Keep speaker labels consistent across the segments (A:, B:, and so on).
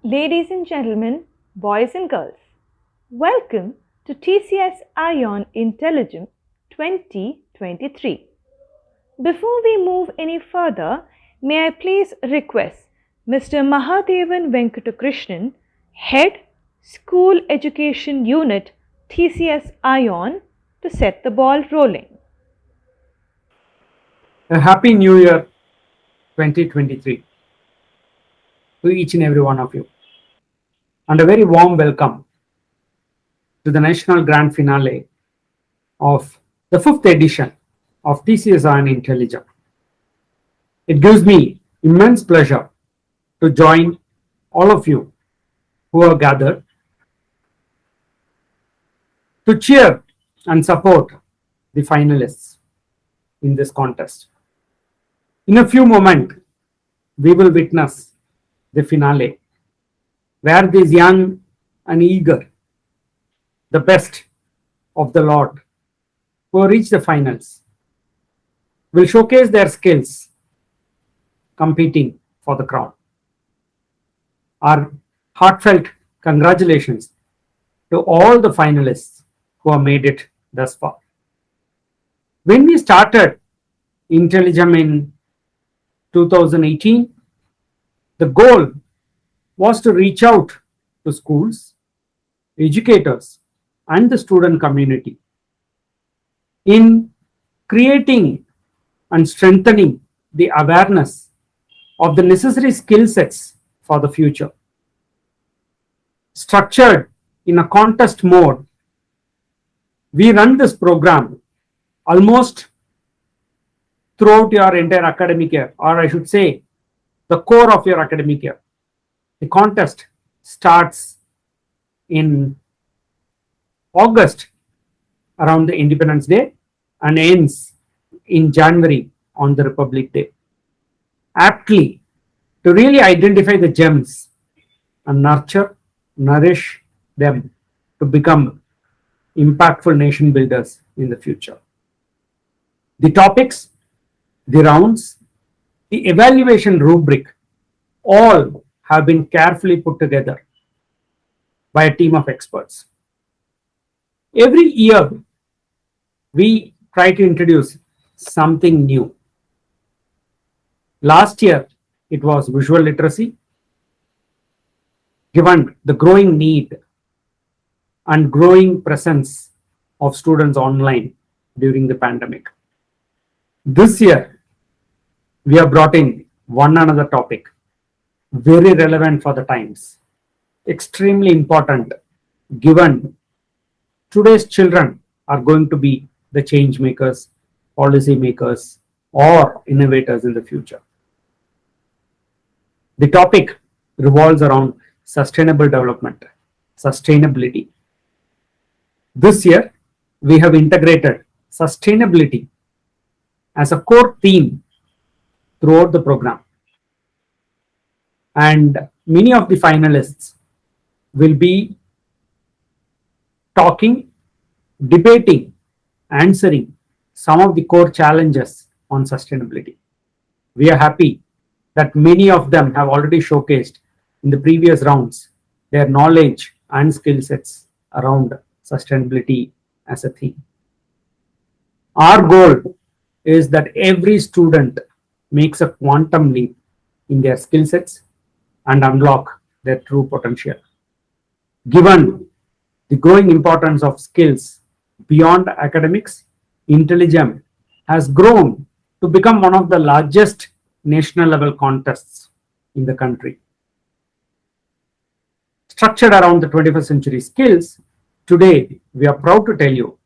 A: Ladies and gentlemen, boys and girls, welcome to TCS iON IntelliGem 2023. Before we move any further, may I please request Mr. Mahadevan Venkatakrishnan, Head, School Education Unit, TCS iON, to set the ball rolling.
B: A happy new year 2023 to each and every one of you, and a very warm welcome to the national grand finale of the 5th edition of TCS and IntelliGem. It gives me immense pleasure to join all of you who are gathered to cheer and support the finalists in this contest. In a few moments, we will witness the finale, where these young and eager, the best of the lot who have reached the finals, will showcase their skills competing for the crown. Our heartfelt congratulations to all the finalists who have made it thus far. When we started IntelliGem in 2018, the goal was to reach out to schools, educators, and the student community in creating and strengthening the awareness of the necessary skill sets for the future. Structured in a contest mode, we run this program almost throughout your entire academic year, or I should say, the core of your academic year. The contest starts in August around the Independence Day and ends in January on the Republic Day, aptly to really identify the gems and nourish them to become impactful nation builders in the future. The topics, the rounds, the evaluation rubric, all have been carefully put together by a team of experts. Every year, we try to introduce something new. Last year, it was visual literacy, given the growing need and growing presence of students online during the pandemic. This year, we have brought in one another topic, very relevant for the times, extremely important, given today's children are going to be the change makers, policy makers, or innovators in the future. The topic revolves around sustainable development, sustainability. This year, we have integrated sustainability as a core theme throughout the program. And many of the finalists will be talking, debating, answering some of the core challenges on sustainability. We are happy that many of them have already showcased in the previous rounds their knowledge and skill sets around sustainability as a theme. Our goal is that every student makes a quantum leap in their skill sets and unlock their true potential. Given the growing importance of skills beyond academics, IntelliGem has grown to become one of the largest national level contests in the country. Structured around the 21st century skills, today we are proud to tell you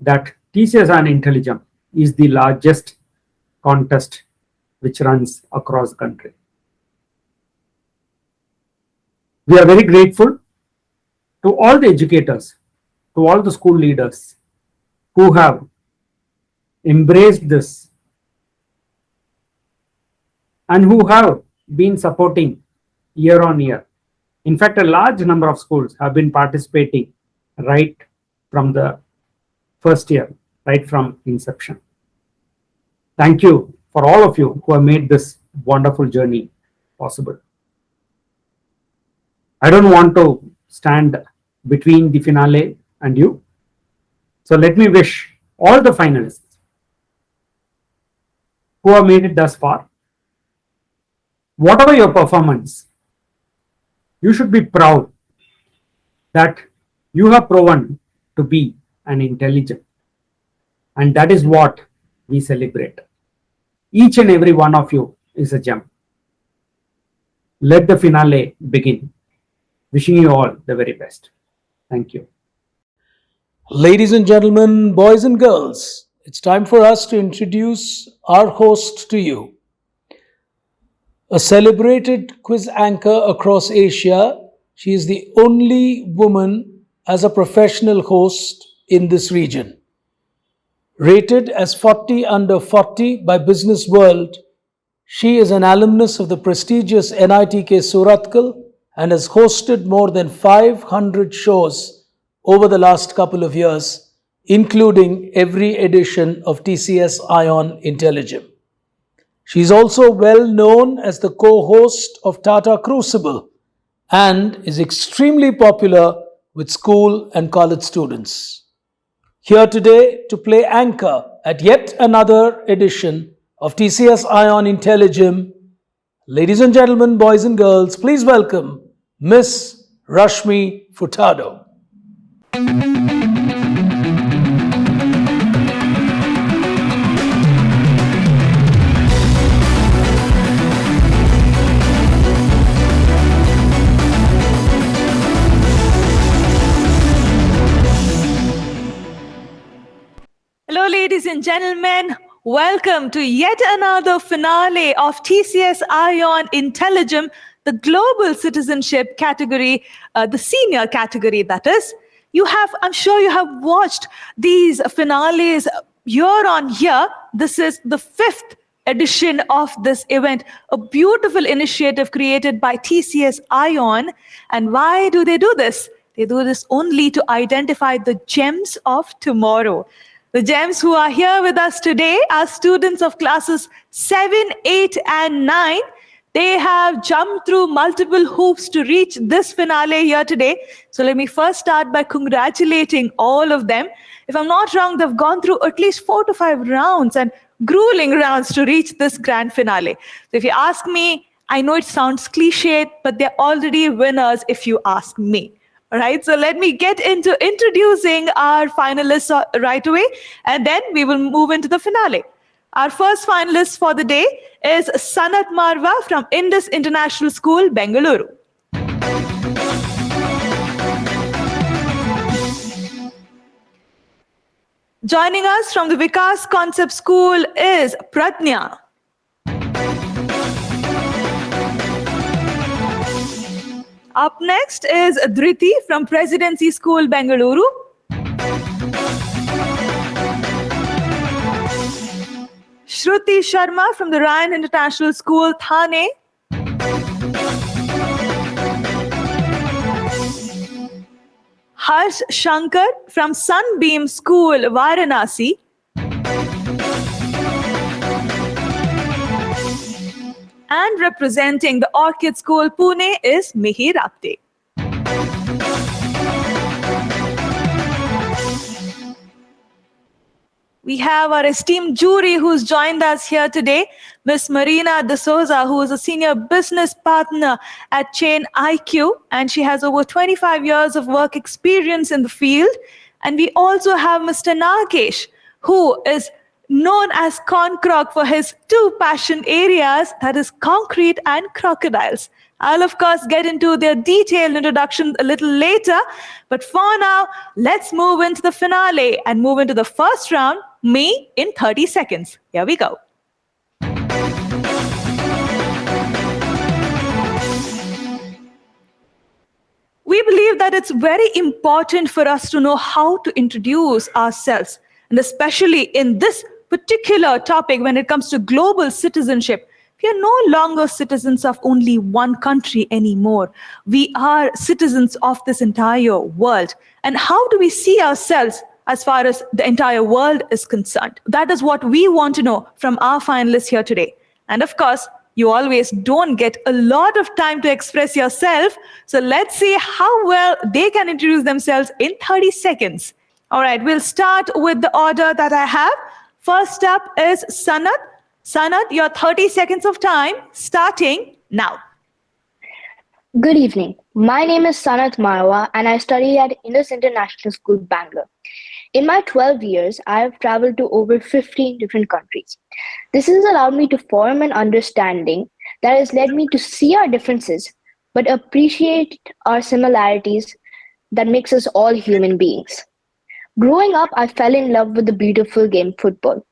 B: that TCS and IntelliGem is the largest contest which runs across the country. We are very grateful to all the educators, to all the school leaders who have embraced this and who have been supporting year on year. In fact, a large number of schools have been participating right from the first year, right from inception. Thank you for all of you who have made this wonderful journey possible. I don't want to stand between the finale and you. So let me wish all the finalists who have made it thus far, whatever your performance, you should be proud that you have proven to be an intelligent. And that is what we celebrate. Each and every one of you is a gem. Let the finale begin. Wishing you all the very best. Thank you.
C: Ladies and gentlemen, boys and girls, it's time for us to introduce our host to you. A celebrated quiz anchor across Asia, she is the only woman as a professional host in this region. Rated as 40 under 40 by Business World, she is an alumnus of the prestigious NITK Surathkal and has hosted more than 500 shows over the last couple of years, including every edition of TCS iON IntelliGem. She is also well known as the co-host of Tata Crucible and is extremely popular with school and college students. Here today to play anchor at yet another edition of TCS iON IntelliGem, ladies and gentlemen, boys and girls, please welcome Miss Rashmi Furtado.
A: Hello, ladies and gentlemen. Welcome to yet another finale of TCS iON IntelliGem, the global citizenship category, the senior category, that is. I'm sure you have watched these finales year on year. This is the 5th edition of this event, a beautiful initiative created by TCS iON. And why do they do this? They do this only to identify the gems of tomorrow. The gems who are here with us today are students of classes 7, 8, and 9. They have jumped through multiple hoops to reach this finale here today. So let me first start by congratulating all of them. If I'm not wrong, they've gone through at least 4 to 5 rounds and grueling rounds to reach this grand finale. So if you ask me, I know it sounds cliched, but they're already winners if you ask me. All right, so let me get into introducing our finalists right away, and then we will move into the finale. Our first finalist for the day is Sanat Marwa from Indus International School, Bengaluru. Joining us from the Vikas Concept School is Pratnya. Up next is Dhriti from Presidency School, Bengaluru. Shruti Sharma from the Ryan International School, Thane. Harsh Shankar from Sunbeam School, Varanasi. And representing the Orchid School, Pune, is Mihir Apte. We have our esteemed jury who's joined us here today, Ms. Marina De Souza, who is a senior business partner at Chain IQ, and she has over 25 years of work experience in the field. And we also have Mr. Nagesh, who is known as Concroc for his 2 passion areas, that is concrete and crocodiles. I'll of course get into their detailed introduction a little later, but for now, let's move into the finale and move into the first round, me in 30 seconds. Here we go. We believe that it's very important for us to know how to introduce ourselves, and especially in this particular topic when it comes to global citizenship. We are no longer citizens of only one country anymore. We are citizens of this entire world. And how do we see ourselves as far as the entire world is concerned? That is what we want to know from our finalists here today. And of course, You always don't get a lot of time to express yourself. So let's see how well they can introduce themselves in 30 seconds. All right, we'll start with the order that I have. First up is Sanat. Sanat, your 30 seconds of time starting now.
D: Good evening. My name is Sanat Marwa and I study at Indus International School, Bangalore. In my 12 years, I have traveled to over 15 different countries. This has allowed me to form an understanding that has led me to see our differences, but appreciate our similarities that makes us all human beings. Growing up, I fell in love with the beautiful game football.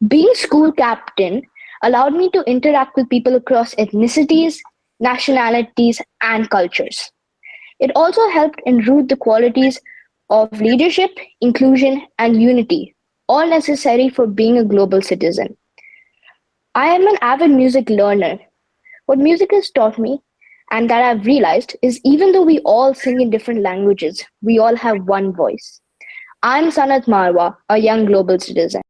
D: Being school captain allowed me to interact with people across ethnicities, nationalities, and cultures. It also helped enroot the qualities of leadership, inclusion, and unity, all necessary for being a global citizen. I am an avid music learner. What music has taught me, and that I've realized, is even though we all sing in different languages, we all have one voice. I'm Sanat Marwa, a young global citizen.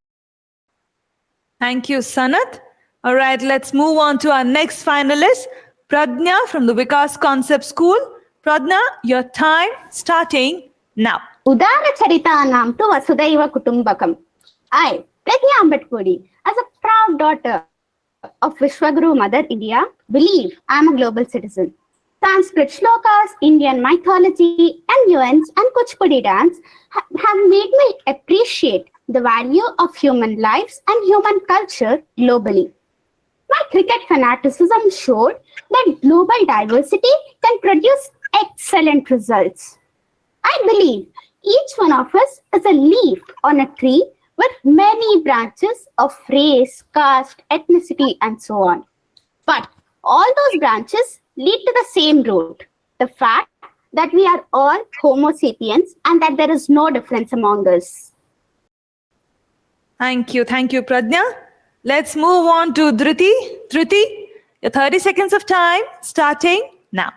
A: Thank you, Sanat. All right, let's move on to our next finalist, Pradnya from the Vikas Concept School. Pradnya, your time starting now.
E: Udana Charitanam to Vasudhaiva Kutumbakam. I, Pradnya Ambedkari, as a proud daughter of Vishwaguru Mother India, believe I am a global citizen. Sanskrit shlokas, Indian mythology, MUNs, and Kuchipudi dance have made me appreciate the value of human lives and human culture globally. My cricket fanaticism showed that global diversity can produce excellent results. I believe each one of us is a leaf on a tree with many branches of race, caste, ethnicity, and so on. But all those branches lead to the same root, the fact that we are all Homo sapiens and that there is no difference among us.
A: Thank you, Pradnya. Let's move on to Dhriti. Dhriti, your 30 seconds of time starting now.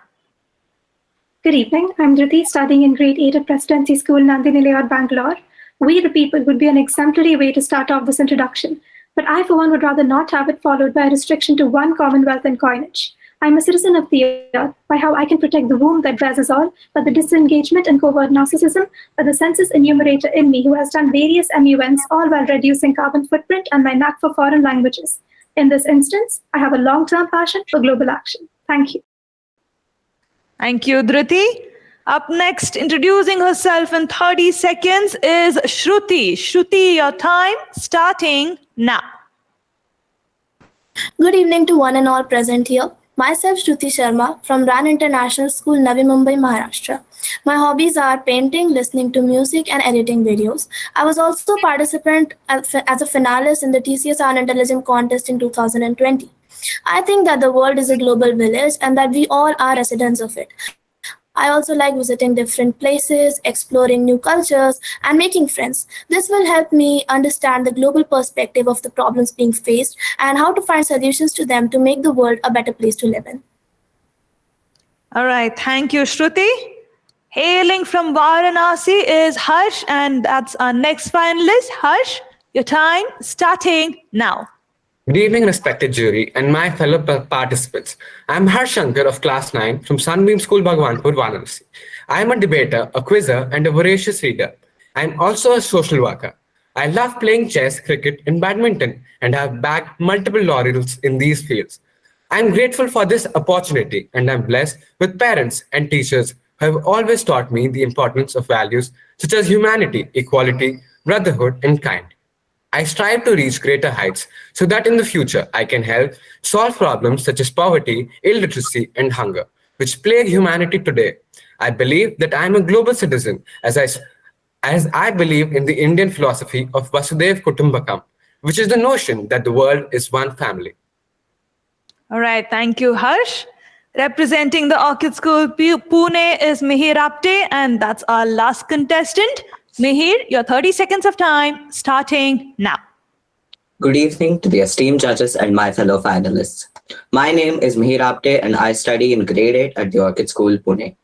F: Good evening. I'm Dhriti, studying in grade 8 at Presidency School, Nandini Layout, Bangalore. We the people would be an exemplary way to start off this introduction, but I for one would rather not have it followed by a restriction to one commonwealth and coinage. I'm a citizen of the earth by how I can protect the womb that bears us all, but the disengagement and covert narcissism of the census enumerator in me who has done various MUNs, all while reducing carbon footprint and my knack for foreign languages. In this instance, I have a long-term passion for global action. Thank you.
A: Thank you, Dhriti. Up next, introducing herself in 30 seconds is Shruti. Shruti, your time starting now.
G: Good evening to one and all present here. Myself Shruti Sharma from RAN International School, Navi Mumbai, Maharashtra. My hobbies are painting, listening to music, and editing videos. I was also a participant as a finalist in the TCS IntelliGem contest in 2020. I think that the world is a global village and that we all are residents of it. I also like visiting different places, exploring new cultures, and making friends. This will help me understand the global perspective of the problems being faced and how to find solutions to them to make the world a better place to live in.
A: All right, thank you, Shruti. Hailing from Varanasi is Harsh, and that's our next finalist. Harsh, your time starting now.
H: Good evening, respected jury and my fellow participants. I'm Harsh Shankar of Class 9 from Sunbeam School, Bhagwanpur, Varanasi. I'm a debater, a quizzer, and a voracious reader. I'm also a social worker. I love playing chess, cricket, and badminton, and have bagged multiple laurels in these fields. I'm grateful for this opportunity, and I'm blessed with parents and teachers who have always taught me the importance of values such as humanity, equality, brotherhood, and kind. I strive to reach greater heights so that in the future I can help solve problems such as poverty, illiteracy, and hunger, which plague humanity today. I believe that I am a global citizen as I believe in the Indian philosophy of Vasudhaiva Kutumbakam, which is the notion that the world is one family.
A: All right, thank you, Harsh. Representing the Orchid School Pune is Mihir Apte, and that's our last contestant. Mihir, your 30 seconds of time starting now.
I: Good evening to the esteemed judges and my fellow finalists. My name is Mihir Apte and I study in grade 8 at the Orchid School, Pune.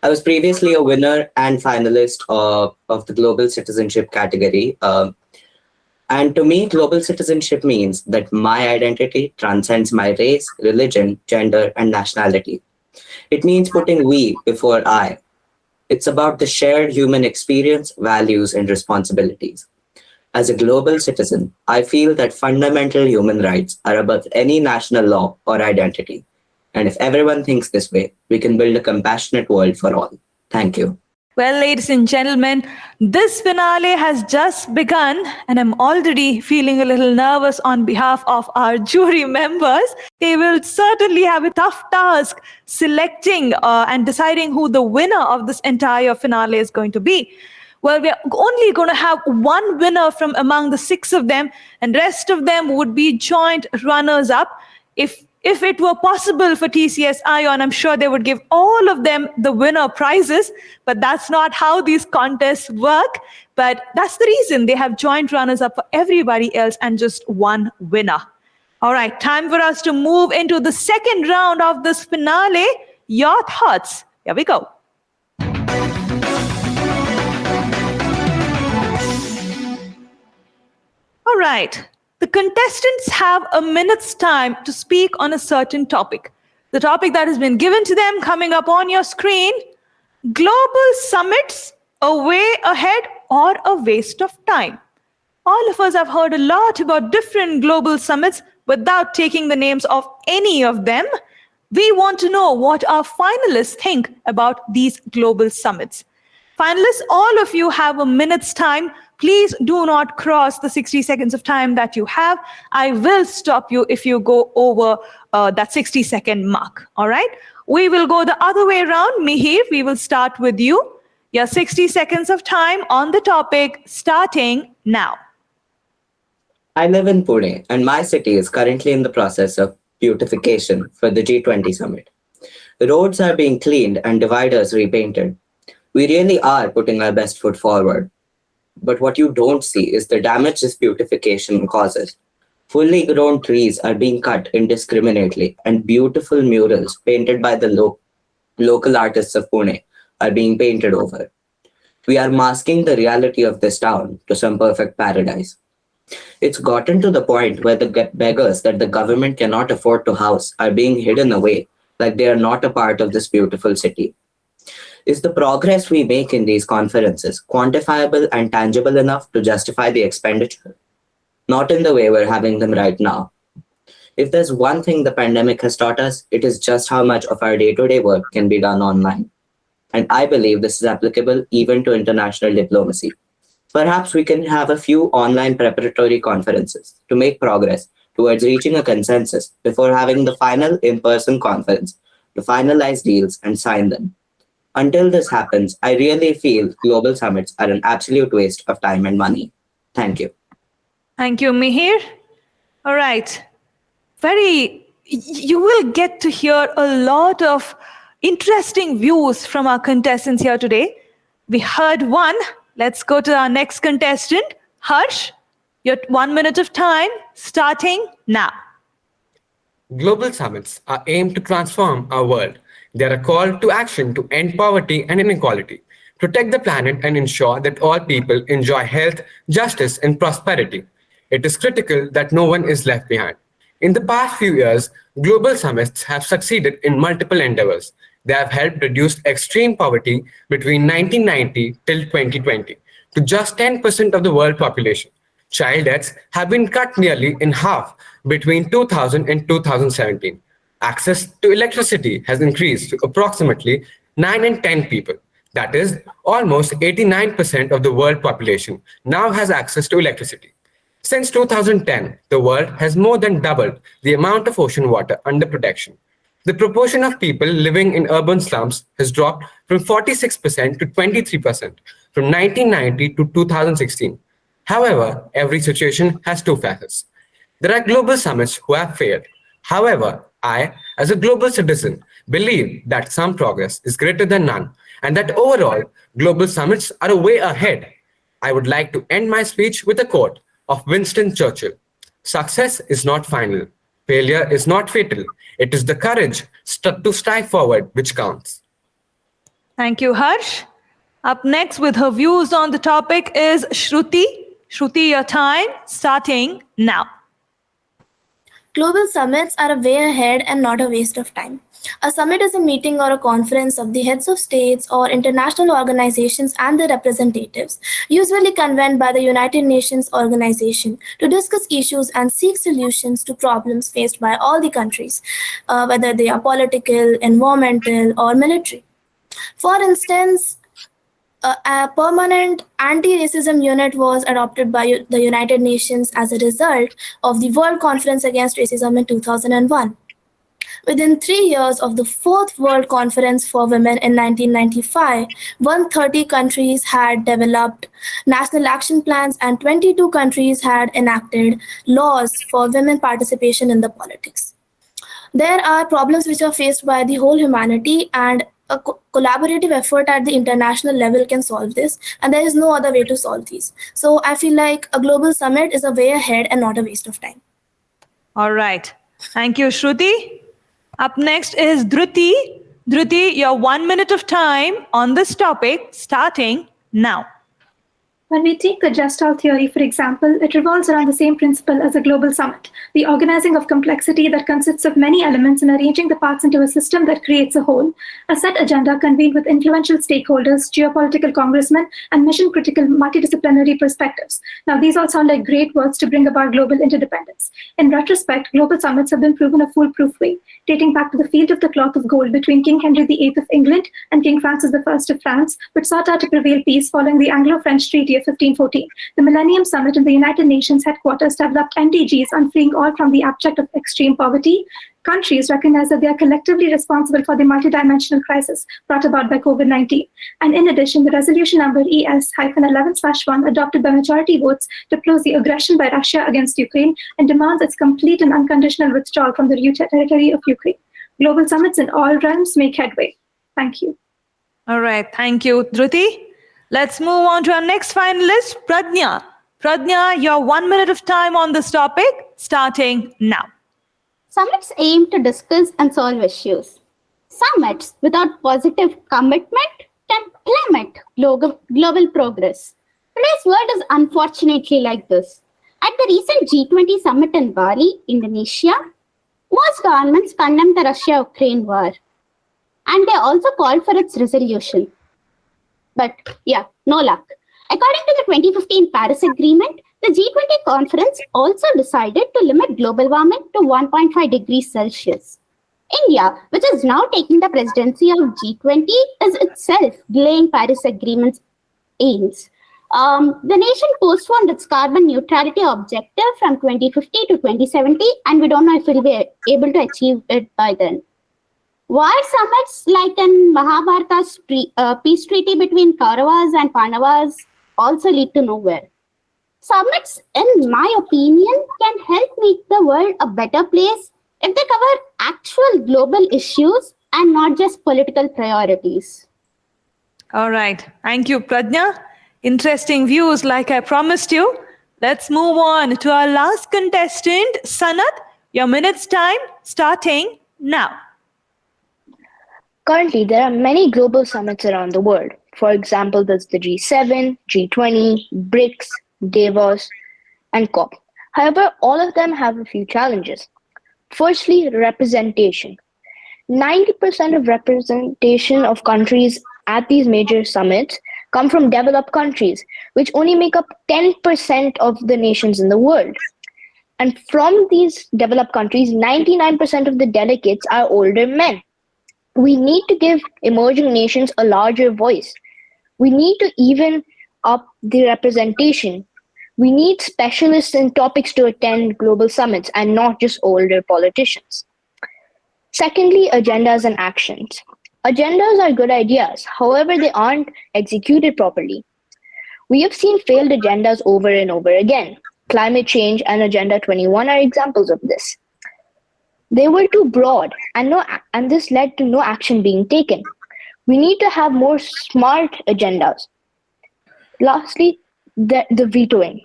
I: I was previously a winner and finalist of the Global Citizenship category. And to me, global citizenship means that my identity transcends my race, religion, gender, and nationality. It means putting we before I. It's about the shared human experience, values, and responsibilities. As a global citizen, I feel that fundamental human rights are above any national law or identity. And if everyone thinks this way, we can build a compassionate world for all. Thank you.
A: Well, ladies and gentlemen, this finale has just begun, and I'm already feeling a little nervous on behalf of our jury members. They will certainly have a tough task selecting and deciding who the winner of this entire finale is going to be. Well, we're only going to have one winner from among the six of them, and rest of them would be joint runners-up. If it were possible for TCS iON, I'm sure they would give all of them the winner prizes, but that's not how these contests work. But that's the reason they have joint runners-up for everybody else and just one winner. All right, time for us to move into the second round of this finale. Your thoughts? Here we go. All right. The contestants have a minute's time to speak on a certain topic. The topic that has been given to them coming up on your screen: global summits, a way ahead or a waste of time. All of us have heard a lot about different global summits without taking the names of any of them. We want to know what our finalists think about these global summits. Finalists, all of you have a minute's time. Please do not cross the 60 seconds of time that you have. I will stop you if you go over that 60-second mark. All right? We will go the other way around. Mihir, we will start with you. Your 60 seconds of time on the topic starting now.
I: I live in Pune, and my city is currently in the process of beautification for the G20 summit. The roads are being cleaned and dividers repainted. We really are putting our best foot forward. But what you don't see is the damage this beautification causes. Fully grown trees are being cut indiscriminately, and beautiful murals painted by the local artists of Pune are being painted over. We are masking the reality of this town to some perfect paradise. It's gotten to the point where the beggars that the government cannot afford to house are being hidden away like they are not a part of this beautiful city. Is the progress we make in these conferences quantifiable and tangible enough to justify the expenditure? Not in the way we're having them right now. If there's one thing the pandemic has taught us, it is just how much of our day-to-day work can be done online. And I believe this is applicable even to international diplomacy. Perhaps we can have a few online preparatory conferences to make progress towards reaching a consensus before having the final in-person conference to finalize deals and sign them. Until this happens, I really feel global summits are an absolute waste of time and money. Thank you.
A: Thank you, Mihir. All right. You will get to hear a lot of interesting views from our contestants here today. We heard one. Let's go to our next contestant. Harsh, your 1 minute of time starting now.
H: Global summits are aimed to transform our world. They are a call to action to end poverty and inequality, protect the planet, and ensure that all people enjoy health, justice, and prosperity. It is critical that no one is left behind. In the past few years, global summits have succeeded in multiple endeavors. They have helped reduce extreme poverty between 1990 till 2020 to just 10% of the world population. Child deaths have been cut nearly in half between 2000 and 2017. Access to electricity has increased to approximately 9 in 10 people. That is, almost 89% of the world population now has access to electricity. Since 2010, the world has more than doubled the amount of ocean water under protection. The proportion of people living in urban slums has dropped from 46% to 23% from 1990 to 2016. However, every situation has two facets. There are global summits who have failed. However, I, as a global citizen, believe that some progress is greater than none, and that overall, global summits are a way ahead. I would like to end my speech with a quote of Winston Churchill. Success is not final. Failure is not fatal. It is the courage to strive forward which counts.
A: Thank you, Harsh. Up next with her views on the topic is Shruti. Shruti, your time starting now.
G: Global summits are a way ahead and not a waste of time. A summit is a meeting or a conference of the heads of states or international organizations and their representatives, usually convened by the United Nations Organization, to discuss issues and seek solutions to problems faced by all the countries, whether they are political, environmental, or military. For instance, a permanent anti-racism unit was adopted by the United Nations as a result of the World Conference Against Racism in 2001. Within 3 years of the Fourth World Conference for Women in 1995, 130 countries had developed national action plans and 22 countries had enacted laws for women participation in the politics. There are problems which are faced by the whole humanity, and a collaborative effort at the international level can solve this, and there is no other way to solve these. So I feel like a global summit is a way ahead and not a waste of time.
A: All right. Thank you, Shruti. Up next is Dhruti. Dhruti, your 1 minute of time on this topic starting now.
F: When we take the Gestalt theory, for example, it revolves around the same principle as a global summit, the organizing of complexity that consists of many elements and arranging the parts into a system that creates a whole. A set agenda convened with influential stakeholders, geopolitical congressmen, and mission-critical multidisciplinary perspectives. Now, these all sound like great words to bring about global interdependence. In retrospect, global summits have been proven a foolproof way, dating back to the Field of the Cloth of Gold between King Henry VIII of England and King Francis I of France, which sought out to prevail peace following the Anglo-French Treaty of 1514. The Millennium Summit in the United Nations headquarters developed MDGs on freeing all from the abject of extreme poverty. Countries recognize that they are collectively responsible for the multidimensional crisis brought about by COVID-19. And in addition, the resolution number ES-11/1 adopted by majority votes deplores the aggression by Russia against Ukraine and demands its complete and unconditional withdrawal from the territory of Ukraine. Global summits in all realms make headway. Thank you.
A: All right. Thank you, Dhruti. Let's move on to our next finalist, Pradnya. Pradnya, your 1 minute of time on this topic starting now.
E: Summits aim to discuss and solve issues. Summits without positive commitment can plummet global progress. Today's world is unfortunately like this. At the recent G20 summit in Bali, Indonesia, most governments condemned the Russia-Ukraine war, and they also called for its resolution. But yeah, no luck. According to the 2015 Paris Agreement, the G20 conference also decided to limit global warming to 1.5 degrees Celsius. India, which is now taking the presidency of G20, is itself delaying Paris Agreement's aims. The nation postponed its carbon neutrality objective from 2050 to 2070, and we don't know if it will be able to achieve it by then. War summits like in Mahabharata's peace treaty between Kauravas and Pandavas also lead to nowhere. Summits, in my opinion, can help make the world a better place if they cover actual global issues and not just political priorities.
A: All right. Thank you, Pradnya. Interesting views like I promised you. Let's move on to our last contestant, Sanat. Your minute's time starting now.
D: Currently, there are many global summits around the world. For example, there's the G7, G20, BRICS, Davos, and COP. However, all of them have a few challenges. Firstly, representation. 90% of representation of countries at these major summits come from developed countries, which only make up 10% of the nations in the world. And from these developed countries, 99% of the delegates are older men. We need to give emerging nations a larger voice. We need to even up the representation. We need specialists in topics to attend global summits and not just older politicians. Secondly, agendas and actions. Agendas are good ideas, however, they aren't executed properly. We have seen failed agendas over and over again. Climate change and Agenda 21 are examples of this. They were too broad, and this led to no action being taken. We need to have more smart agendas. Lastly, the vetoing.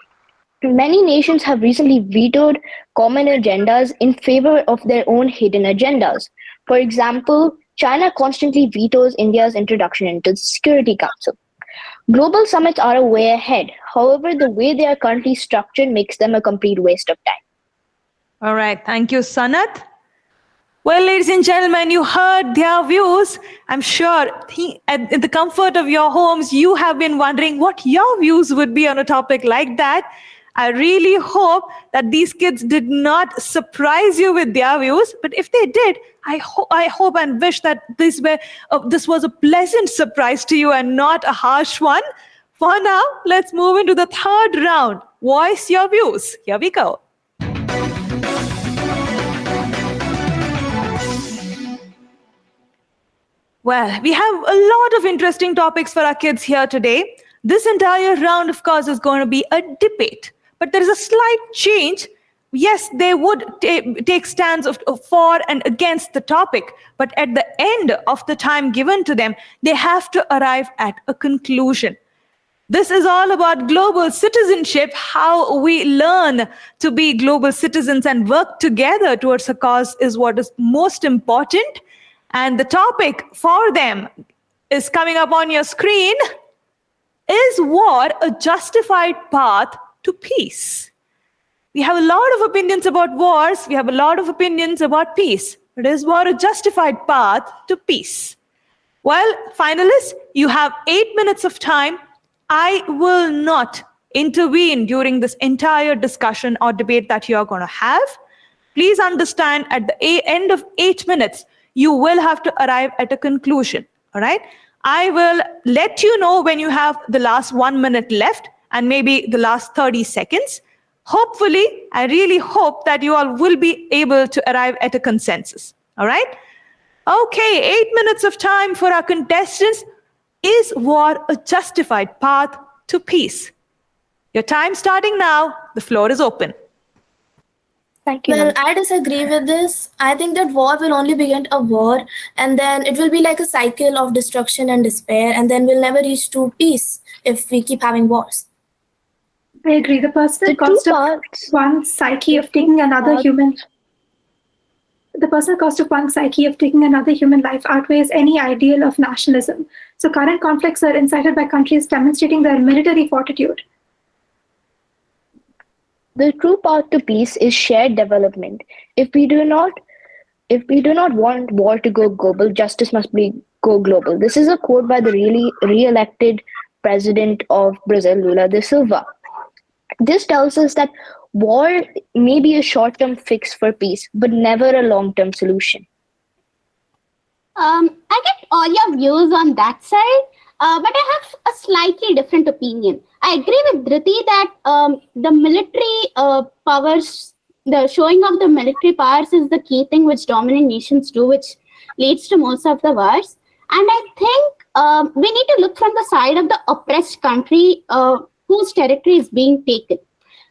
D: Many nations have recently vetoed common agendas in favor of their own hidden agendas. For example, China constantly vetoes India's introduction into the Security Council. Global summits are a way ahead. However, the way they are currently structured makes them a complete waste of time.
A: All right. Thank you, Sanat. Well, ladies and gentlemen, you heard their views. I'm sure in the comfort of your homes, you have been wondering what your views would be on a topic like that. I really hope that these kids did not surprise you with their views. But if they did, I hope and wish that this was a pleasant surprise to you and not a harsh one. For now, let's move into the third round. Voice your views. Here we go. Well, we have a lot of interesting topics for our kids here today. This entire round, of course, is going to be a debate. But there is a slight change. Yes, they would take stands for and against the topic. But at the end of the time given to them, they have to arrive at a conclusion. This is all about global citizenship, how we learn to be global citizens and work together towards a cause is what is most important. And the topic for them is coming up on your screen. Is war a justified path to peace? We have a lot of opinions about wars. We have a lot of opinions about peace. But is war a justified path to peace? Well, finalists, you have 8 minutes of time. I will not intervene during this entire discussion or debate that you are going to have. Please understand, at the end of 8 minutes, you will have to arrive at a conclusion, all right? I will let you know when you have the last 1 minute left and maybe the last 30 seconds. Hopefully, I really hope that you all will be able to arrive at a consensus, all right? Okay, 8 minutes of time for our contestants. Is war a justified path to peace? Your time starting now. The floor is open.
D: Thank you.
G: Well, I disagree with this. I think that war will only begin a war, and then it will be like a cycle of destruction and despair, and then we'll never reach to peace if we keep having wars.
F: I agree. The personal cost of one psyche of taking another human. The personal cost of one psyche of taking another human life outweighs any ideal of nationalism. So current conflicts are incited by countries demonstrating their military fortitude.
D: The true path to peace is shared development. If we do not want war to go global, justice must go global. This is a quote by the re-elected president of Brazil, Lula da Silva. This tells us that war may be a short-term fix for peace, but never a long-term solution.
E: I get all your views on that side, but I have a slightly different opinion. I agree with Dhriti that the military powers, the showing of the military powers is the key thing which dominant nations do, which leads to most of the wars. And I think we need to look from the side of the oppressed country whose territory is being taken.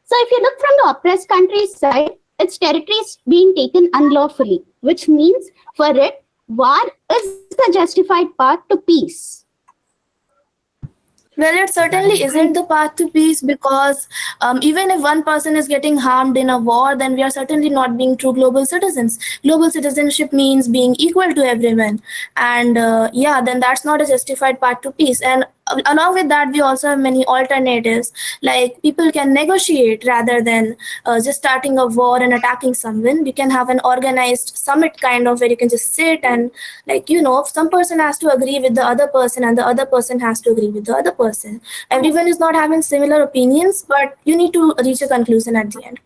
E: So if you look from the oppressed country's side, its territory is being taken unlawfully, which means for it, war is the justified path to peace.
G: Well, it certainly isn't the path to peace, because even if one person is getting harmed in a war, then we are certainly not being true global citizens. Global citizenship means being equal to everyone. And then that's not a justified path to peace. And along with that, we also have many alternatives, like people can negotiate rather than just starting a war and attacking someone. We can have an organized summit kind of, where you can just sit and, like, if some person has to agree with the other person and the other person has to agree with the other person. Everyone is not having similar opinions, but you need to reach a conclusion at the end.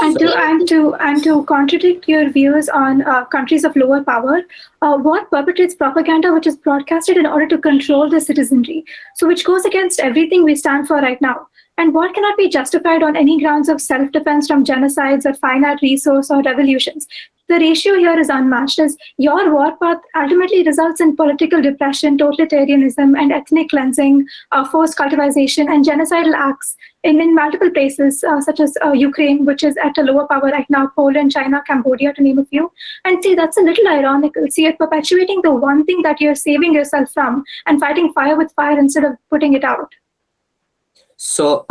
F: And to contradict your views on countries of lower power, war perpetrates propaganda which is broadcasted in order to control the citizenry, so which goes against everything we stand for right now. And war cannot be justified on any grounds of self-defense from genocides or finite resource or revolutions. The ratio here is unmatched, as your war path ultimately results in political repression, totalitarianism, and ethnic cleansing, forced cultivation, and genocidal acts in multiple places, such as Ukraine, which is at a lower power right now, Poland, China, Cambodia, to name a few. And see, that's a little ironical. See, you're perpetuating the one thing that you're saving yourself from and fighting fire with fire instead of putting it out.
I: So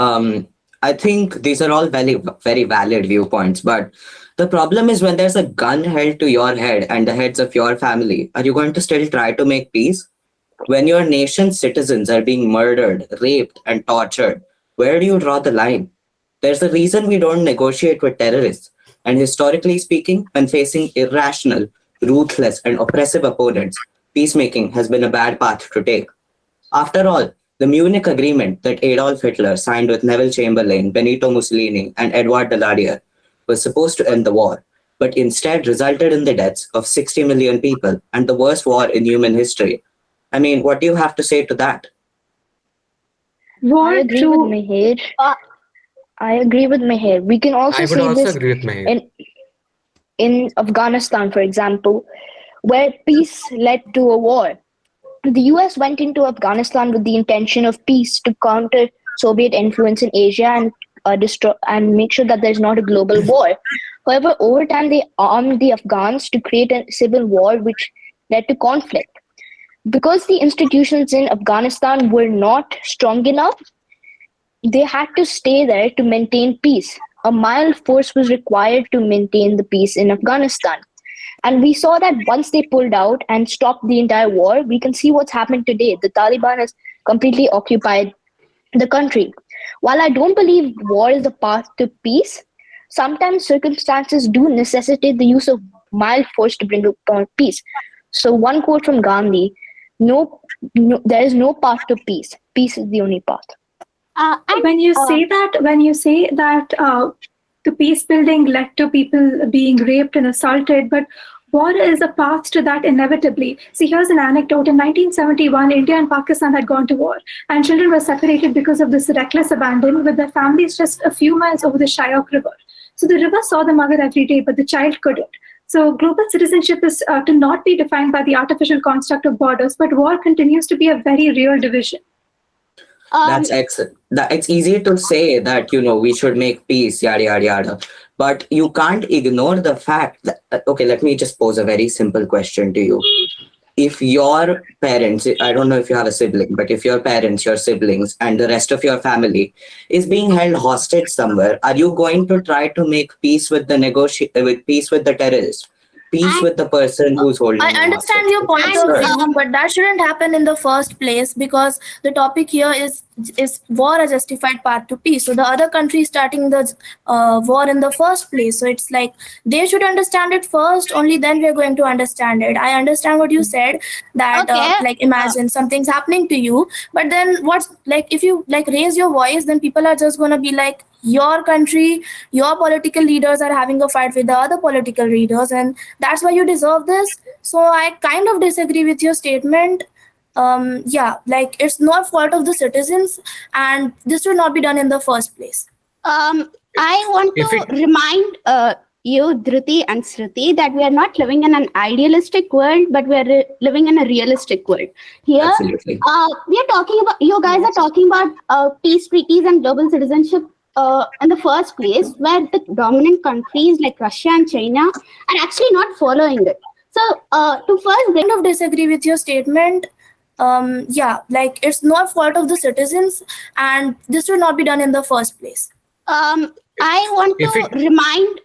I: I think these are all very, very valid viewpoints. But the problem is, when there's a gun held to your head and the heads of your family, are you going to still try to make peace? When your nation's citizens are being murdered, raped, and tortured, Where do you draw the line? There's a reason we don't negotiate with terrorists. And historically speaking, when facing irrational, ruthless, and oppressive opponents, peacemaking has been a bad path to take. After all, the Munich Agreement that Adolf Hitler signed with Neville Chamberlain, Benito Mussolini, and Edward Daladier was supposed to end the war, but instead resulted in the deaths of 60 million people and the worst war in human history. I mean, what do you have to say to that?
D: I agree with Meher. I agree with Meher. We can also
H: I would
D: say
H: also
D: this
H: agree with Meher.
D: in Afghanistan, for example, where peace led to a war. The US went into Afghanistan with the intention of peace to counter Soviet influence in Asia and make sure that there's not a global war. However, over time, they armed the Afghans to create a civil war, which led to conflict. Because the institutions in Afghanistan were not strong enough, they had to stay there to maintain peace. A mild force was required to maintain the peace in Afghanistan. And we saw that once they pulled out and stopped the entire war, we can see what's happened today. The Taliban has completely occupied the country. While I don't believe war is the path to peace, sometimes circumstances do necessitate the use of mild force to bring about peace. So one quote from Gandhi, there is no path to peace. Peace is the only path.
F: When you say that the peace building led to people being raped and assaulted, but war is a path to that inevitably. See, here's an anecdote. In 1971, India and Pakistan had gone to war, and children were separated because of this reckless abandon with their families just a few miles over the Shyok River. So the river saw the mother every day, but the child couldn't. So global citizenship is to not be defined by the artificial construct of borders, but war continues to be a very real division.
I: That's excellent. It's easy to say that, we should make peace, yada, yada, yada. But you can't ignore the fact that, okay, let me just pose a very simple question to you. If your parents, I don't know if you have a sibling, but if your parents, your siblings, and the rest of your family is being held hostage somewhere, are you going to try to make peace with the terrorist? Peace with the person who's holding
G: I understand your point of view, but that shouldn't happen in the first place, because the topic here is war a justified path to peace. So the other country is starting the war in the first place. So it's like they should understand it first, only then we're going to understand it. I understand what you said, that imagine something's happening to you, but then what's if you raise your voice, then people are just going to be like, your country, your political leaders are having a fight with the other political leaders, and that's why you deserve this. So I kind of disagree with your statement. It's not fault of the citizens, and this should not be done in the first place.
E: I want to remind you, Dhruti and Shruti, that we are not living in an idealistic world, but we are living in a realistic world. Here,
I: Absolutely.
E: We are talking about, you guys are talking about peace treaties and global citizenship in the first place, where the dominant countries like Russia and China are actually not following it. So to first
G: kind of disagree with your statement. It's not fault of the citizens, and this should not be done in the first place.
E: I want to remind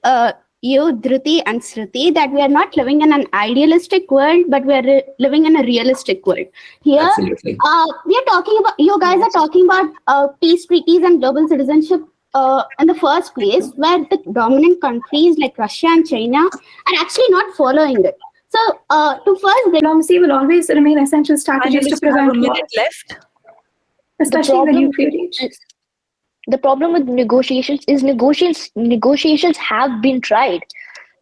E: you, Dhruti and Shruti, that we are not living in an idealistic world, but we are living in a realistic world. Here,
I: Absolutely.
E: We are talking about, you guys are talking about peace treaties and global citizenship in the first place, where the dominant countries like Russia and China are actually not following it. So to first,
F: diplomacy will always remain essential strategies to prevent war, especially in the nuclear age.
D: The problem with negotiations is negotiations have been tried.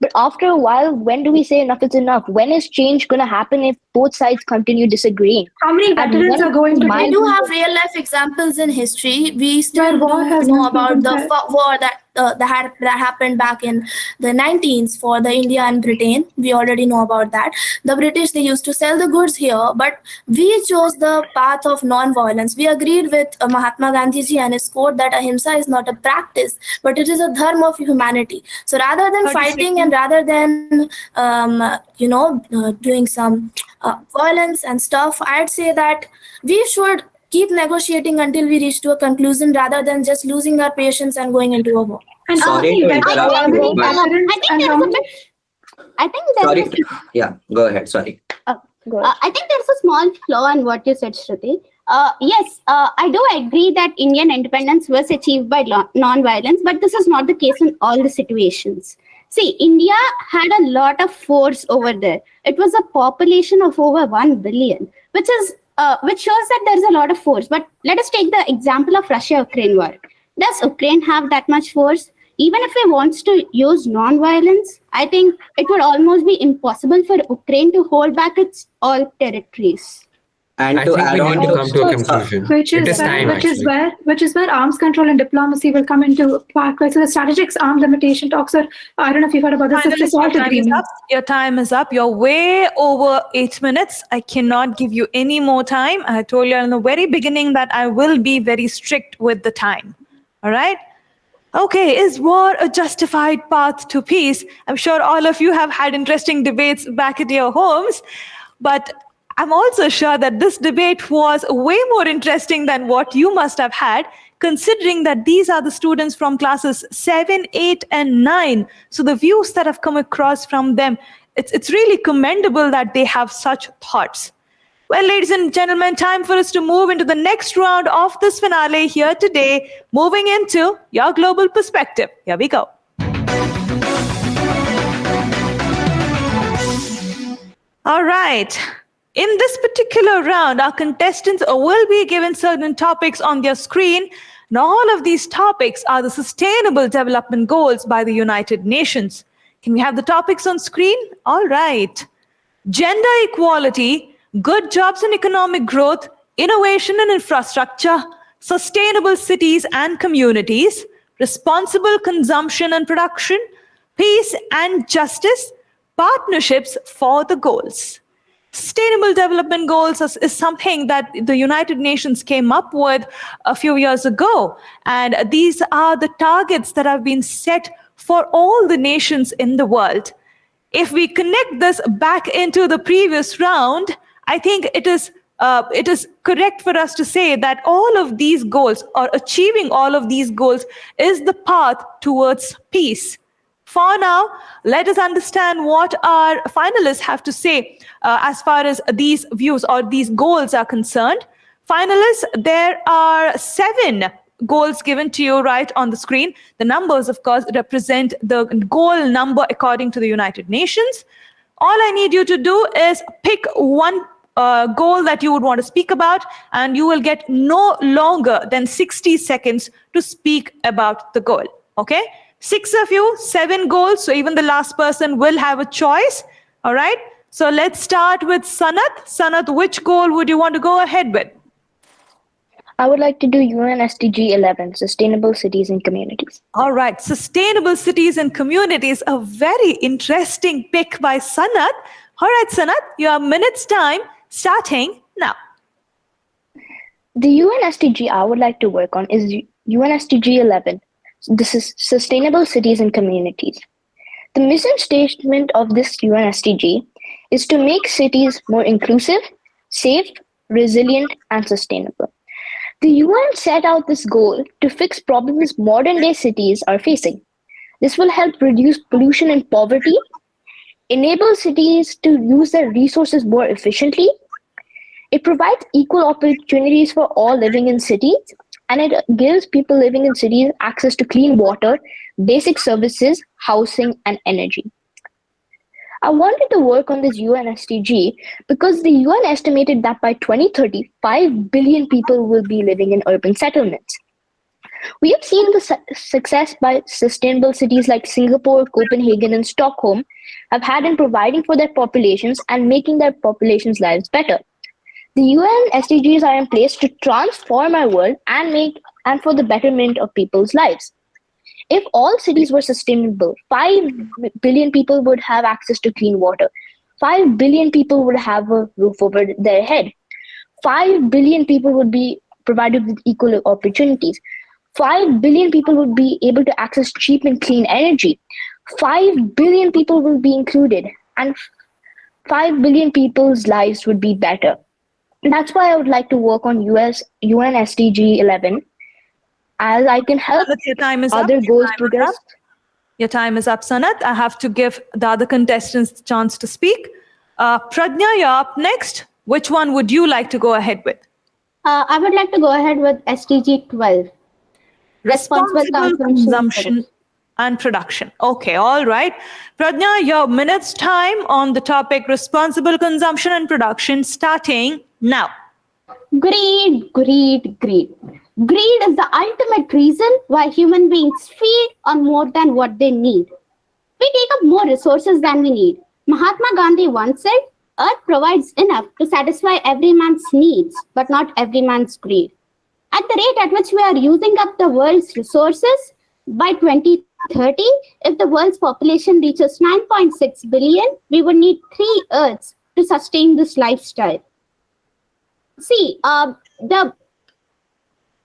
D: But after a while, when do we say enough is enough? When is change going to happen if both sides continue disagreeing?
F: How many veterans are going to die?
G: We do have real life examples in history. We still know about the war that happened back in the 19s for the India and Britain. We already know about that. The British, they used to sell the goods here, but we chose the path of non-violence. We agreed with Mahatma Gandhi ji and his quote that ahimsa is not a practice, but it is a dharma of humanity. So rather than fighting and rather than doing some violence and stuff, I'd say that we should keep negotiating until we reach to a conclusion, rather than just losing our patience and going into a war.
I: And sorry to interrupt you, but... Yeah, go ahead. Sorry.
E: I think there's a small flaw in what you said, Shruti. Yes, I do agree that Indian independence was achieved by non-violence, but this is not the case in all the situations. See, India had a lot of force over there. It was a population of over 1 billion, which shows that there is a lot of force. But let us take the example of Russia-Ukraine war. Does Ukraine have that much force? Even if it wants to use non-violence, I think it would almost be impossible for Ukraine to hold back its all territories.
I: And
H: I
I: to
H: think
I: add
H: we
I: on
H: need to
I: to
H: come to a
I: uh,
H: conclusion.
F: Which
H: It
F: is
H: is time,
F: where, which is
H: actually.
F: where, which is where arms control and diplomacy will come into part. Right? So the strategic arms limitation talks are, I don't know if you've heard about this, it's the
A: Finalists,
F: SALT
A: your time is
F: agreement.
A: up. Your time is up. You're way over 8 minutes. I cannot give you any more time. I told you in the very beginning that I will be very strict with the time. All right? Okay, is war a justified path to peace? I'm sure all of you have had interesting debates back at your homes, but I'm also sure that this debate was way more interesting than what you must have had, considering that these are the students from classes 7, 8, and 9. So the views that have come across from them, it's really commendable that they have such thoughts. Well, ladies and gentlemen, time for us to move into the next round of this finale here today, moving into your global perspective. Here we go. All right. In this particular round, our contestants will be given certain topics on their screen. Now, all of these topics are the Sustainable Development Goals by the United Nations. Can we have the topics on screen? All right. Gender equality, good jobs and economic growth, innovation and infrastructure, sustainable cities and communities, responsible consumption and production, peace and justice, partnerships for the goals. Sustainable Development Goals is something that the United Nations came up with a few years ago. And these are the targets that have been set for all the nations in the world. If we connect this back into the previous round, I think it is correct for us to say that all of these goals, or achieving all of these goals, is the path towards peace. For now, let us understand what our finalists have to say as far as these views or these goals are concerned. Finalists, there are 7 goals given to you right on the screen. The numbers, of course, represent the goal number according to the United Nations. All I need you to do is pick one goal that you would want to speak about, and you will get no longer than 60 seconds to speak about the goal. Okay? 6 of you, 7 goals, so even the last person will have a choice. All right? So let's start with Sanat. Sanat, which goal would you want to go ahead with?
D: I would like to do UN SDG 11, Sustainable Cities and Communities.
A: All right, Sustainable Cities and Communities, a very interesting pick by Sanat. All right, Sanat, your minute's time starting now.
D: The UN SDG I would like to work on is UN SDG 11. This is Sustainable Cities and Communities. The mission statement of this UN SDG is to make cities more inclusive, safe, resilient, and sustainable. The UN set out this goal to fix problems modern-day cities are facing. This will help reduce pollution and poverty, enable cities to use their resources more efficiently. It provides equal opportunities for all living in cities, and it gives people living in cities access to clean water, basic services, housing, and energy. I wanted to work on this UN SDG because the UN estimated that by 2030, 5 billion people will be living in urban settlements. We have seen the success by sustainable cities like Singapore, Copenhagen, and Stockholm have had in providing for their populations and making their populations' lives better. The UN SDGs are in place to transform our world and for the betterment of people's lives. If all cities were sustainable, 5 billion people would have access to clean water. 5 billion people would have a roof over their head. 5 billion people would be provided with equal opportunities. 5 billion people would be able to access cheap and clean energy. 5 billion people will be included, and 5 billion people's lives would be better. That's why I would like to work on UN SDG 11, as I can help
A: Your time is
D: other
A: up.
D: goals progress.
A: Your time is up, Sanat. I have to give the other contestants the chance to speak. Prajna, you're up next. Which one would you like to go ahead with?
E: I would like to go ahead with SDG 12. Responsible
A: Responsible
E: consumption.
A: consumption and production. Okay, all right. Pradnya, your minute's time on the topic responsible consumption and production starting now.
E: Greed, greed, greed. Greed is the ultimate reason why human beings feed on more than what they need. We take up more resources than we need. Mahatma Gandhi once said, Earth provides enough to satisfy every man's needs, but not every man's greed. At the rate at which we are using up the world's resources, by 2030, if the world's population reaches 9.6 billion, we would need 3 Earths to sustain this lifestyle. See, the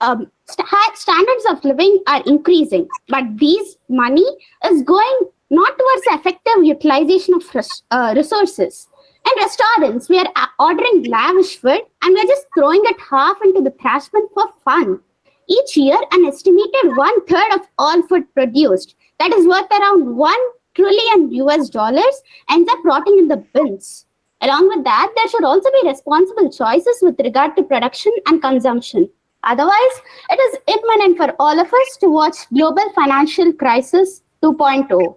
E: high standards of living are increasing, but these money is going not towards effective utilization of resources. In restaurants, we are ordering lavish food and we are just throwing it half into the trash bin for fun. Each year, an estimated 1/3 of all food produced, that is worth around $1 trillion ends up rotting in the bins. Along with that, there should also be responsible choices with regard to production and consumption. Otherwise, it is imminent for all of us to watch Global Financial Crisis 2.0.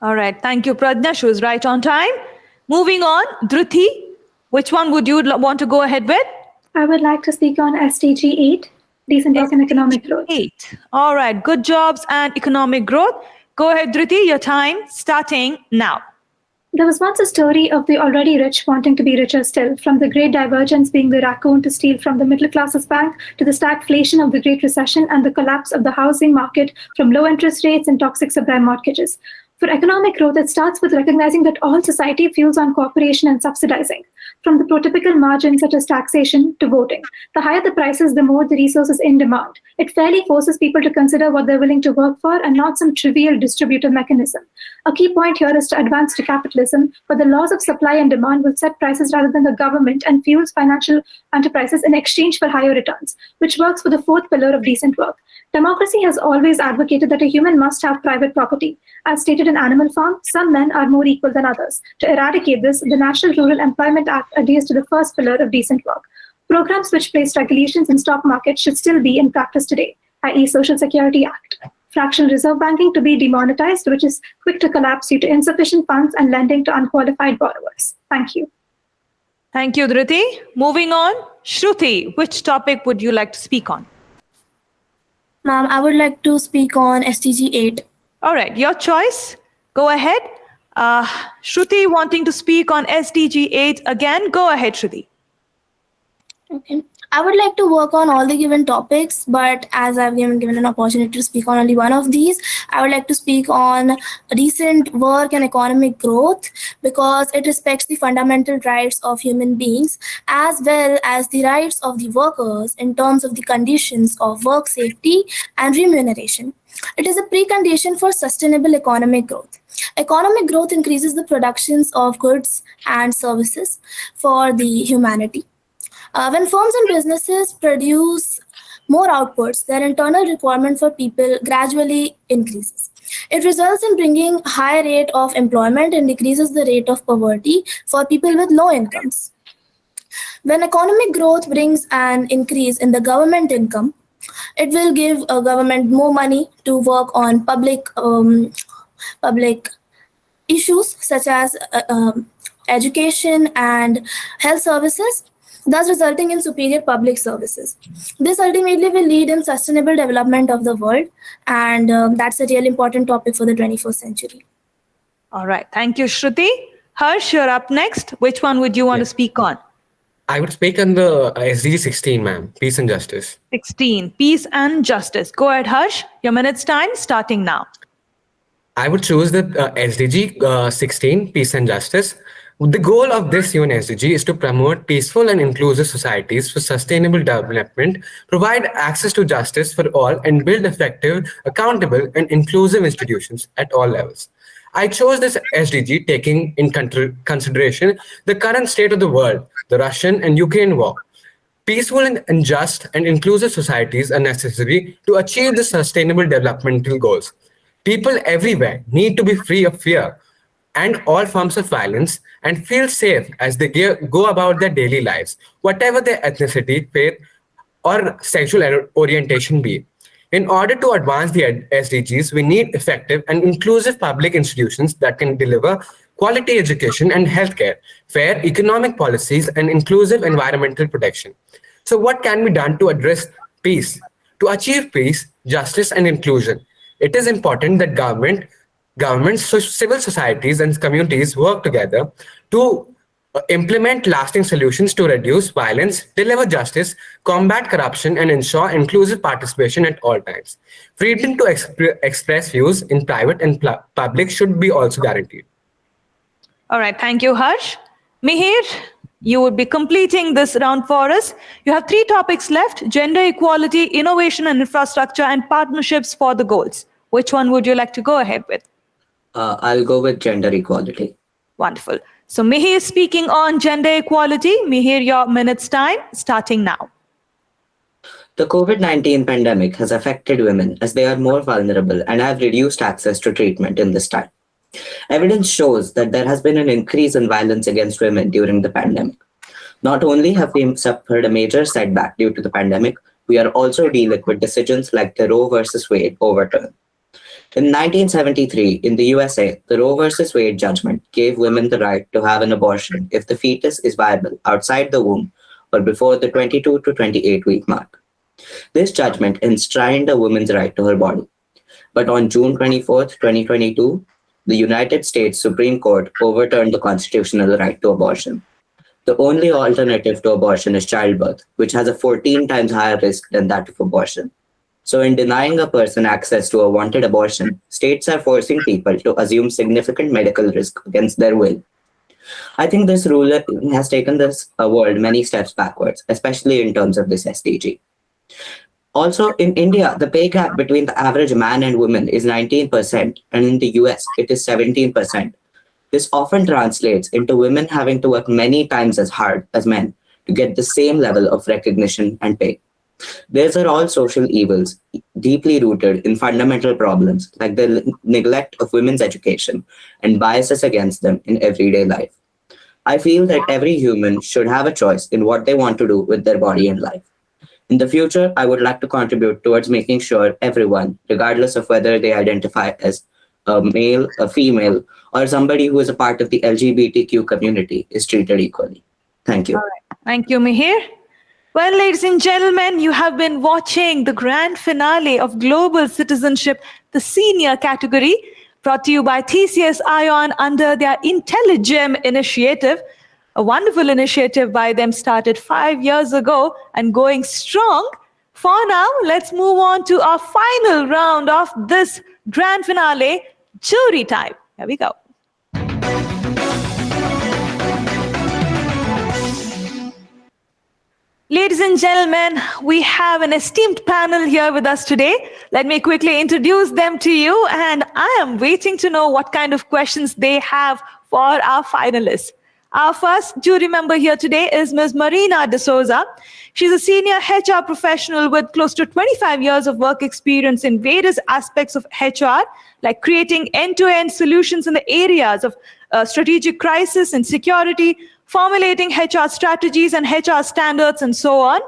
A: All right, thank you, Pradnya. She was right on time. Moving on, Dhruti, which one would you want to go ahead with?
F: I would like to speak on SDG 8, decent work and economic growth.
A: 8. All right, good jobs and economic growth. Go ahead, Dhruti, your time starting now.
F: There was once a story of the already rich wanting to be richer still, from the great divergence being the raccoon to steal from the middle classes bank, to the stagflation of the Great Recession and the collapse of the housing market from low interest rates and toxic subprime mortgages. For economic growth, it starts with recognizing that all society fuels on cooperation and subsidizing, from the prototypical margins such as taxation to voting. The higher the prices, the more the resources in demand. It fairly forces people to consider what they're willing to work for and not some trivial distributive mechanism. A key point here is to advance to capitalism, but the laws of supply and demand will set prices rather than the government and fuels financial enterprises in exchange for higher returns, which works for the fourth pillar of decent work. Democracy has always advocated that a human must have private property. As stated in Animal Farm, some men are more equal than others. To eradicate this, the National Rural Employment Act adheres to the first pillar of decent work. Programs which place regulations in stock markets should still be in practice today, i.e. Social Security Act. Fractional reserve banking to be demonetized, which is quick to collapse due to insufficient funds and lending to unqualified borrowers. Thank you.
A: Thank you, Dhruti. Moving on, Shruti, which topic would you like to speak on?
G: Ma'am, I would like to speak on SDG 8.
A: All right, your choice. Go ahead. Shruti wanting to speak on SDG 8 again. Go ahead, Shruti.
G: Okay. I would like to work on all the given topics, but as I've been given an opportunity to speak on only one of these, I would like to speak on decent work and economic growth because it respects the fundamental rights of human beings as well as the rights of the workers in terms of the conditions of work safety and remuneration. It is a precondition for sustainable economic growth. Economic growth increases the productions of goods and services for the humanity. When firms and businesses produce more outputs, their internal requirement for people gradually increases. It results in bringing high rate of employment and decreases the rate of poverty for people with low incomes. When economic growth brings an increase in the government income, it will give a government more money to work on public issues such as education and health services, thus resulting in superior public services. This ultimately will lead in sustainable development of the world, and that's a really important topic for the 21st century.
A: All right, thank you, Shruti. Harsh, you're up next. Which one would you want to speak on?
H: I would speak on the SDG 16, ma'am, peace and justice.
A: 16, peace and justice. Go ahead, Harsh. Your minute's time starting now.
H: I would choose the SDG 16, peace and justice. The goal of this UN SDG is to promote peaceful and inclusive societies for sustainable development, provide access to justice for all, and build effective, accountable, and inclusive institutions at all levels. I chose this SDG taking in consideration the current state of the world, the Russian and Ukraine war. Peaceful and just and inclusive societies are necessary to achieve the sustainable developmental goals. People everywhere need to be free of fear. and all forms of violence and feel safe as they go about their daily lives, whatever their ethnicity, faith, or sexual orientation be. In order to advance the SDGs, we need effective and inclusive public institutions that can deliver quality education and healthcare, fair economic policies, and inclusive environmental protection. So, what can be done to address peace? To achieve peace, justice, and inclusion, it is important that governments, civil societies, and communities work together to implement lasting solutions to reduce violence, deliver justice, combat corruption, and ensure inclusive participation at all times. Freedom to express views in private and public should be also guaranteed.
A: All right, thank you, Harsh. Mihir, you would be completing this round for us. You have 3 topics left: gender equality, innovation and infrastructure, and partnerships for the goals. Which one would you like to go ahead with?
I: I'll go with gender equality.
A: Wonderful. So Mihir is speaking on gender equality. Mihir, your minute's time starting now.
I: The COVID-19 pandemic has affected women as they are more vulnerable and have reduced access to treatment in this time. Evidence shows that there has been an increase in violence against women during the pandemic. Not only have we suffered a major setback due to the pandemic, we are also dealing with decisions like the Roe versus Wade overturn. In 1973, in the USA, the Roe versus Wade judgment gave women the right to have an abortion if the fetus is viable outside the womb or before the 22 to 28 week mark. This judgment enshrined a woman's right to her body. But on June 24, 2022, the United States Supreme Court overturned the constitutional right to abortion. The only alternative to abortion is childbirth, which has a 14 times higher risk than that of abortion. So in denying a person access to a wanted abortion, states are forcing people to assume significant medical risk against their will. I think this rule has taken this world many steps backwards, especially in terms of this SDG. Also, in India, the pay gap between the average man and woman is 19%, and in the US, it is 17%. This often translates into women having to work many times as hard as men to get the same level of recognition and pay. These are all social evils deeply rooted in fundamental problems like the neglect of women's education and biases against them in everyday life. I feel that every human should have a choice in what they want to do with their body and life. In the future, I would like to contribute towards making sure everyone, regardless of whether they identify as a male, a female, or somebody who is a part of the LGBTQ community, is treated equally. Thank you.
A: All right. Thank you, Mihir. Well, ladies and gentlemen, you have been watching the grand finale of Global Citizenship, the senior category, brought to you by TCS iON under their IntelliGem initiative. A wonderful initiative by them started 5 years ago and going strong. For now, let's move on to our final round of this grand finale, jury time. Here we go. Ladies and gentlemen, we have an esteemed panel here with us today. Let me quickly introduce them to you, and I am waiting to know what kind of questions they have for our finalists. Our first jury member here today is Ms. Marina D'Souza. She's a senior HR professional with close to 25 years of work experience in various aspects of HR, like creating end-to-end solutions in the areas of strategic crisis and security, formulating HR strategies and HR standards, and so on.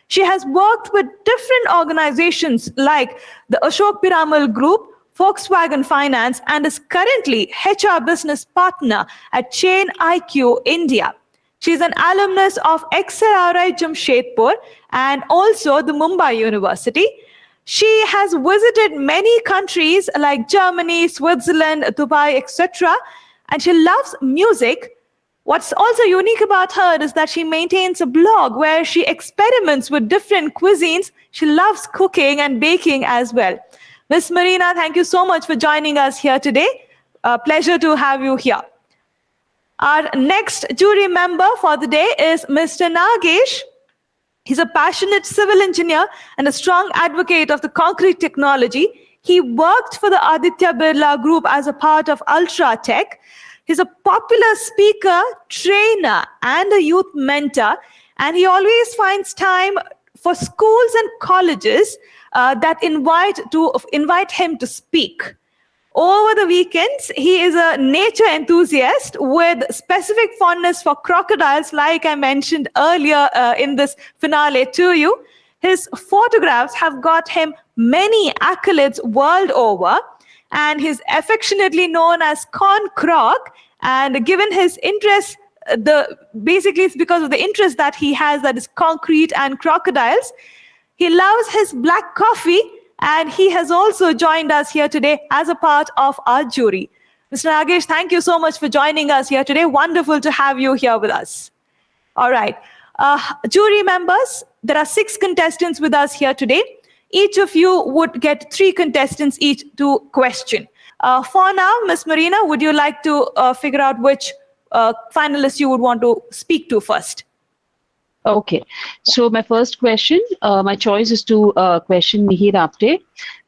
A: She has worked with different organizations like the Ashok Piramal Group, Volkswagen Finance, and is currently HR business partner at Chain IQ India. She is an alumnus of XRI Jamshedpur and also the Mumbai University. She has visited many countries like Germany, Switzerland, Dubai, etc. And she loves music. What's also unique about her is that she maintains a blog where she experiments with different cuisines. She loves cooking and baking as well. Ms. Marina, thank you so much for joining us here today. A pleasure to have you here. Our next jury member for the day is Mr. Nagesh. He's a passionate civil engineer and a strong advocate of the concrete technology. He worked for the Aditya Birla Group as a part of Ultra Tech. He's a popular speaker, trainer, and a youth mentor, and he always finds time for schools and colleges that invite him to speak. Over the weekends, he is a nature enthusiast with specific fondness for crocodiles, like I mentioned earlier in this finale to you. His photographs have got him many accolades world over, and he's affectionately known as Con Croc. And given his interest, basically it's because of the interest that he has, that is concrete and crocodiles. He loves his black coffee, and he has also joined us here today as a part of our jury. Mr. Nagesh, thank you so much for joining us here today. Wonderful to have you here with us. All right. Jury members, there are 6 contestants with us here today. Each of you would get 3 contestants each to question. For now, Ms. Marina, would you like to figure out which finalist you would want to speak to first?
J: Okay, so my first question, my choice is to question Mihir Apte.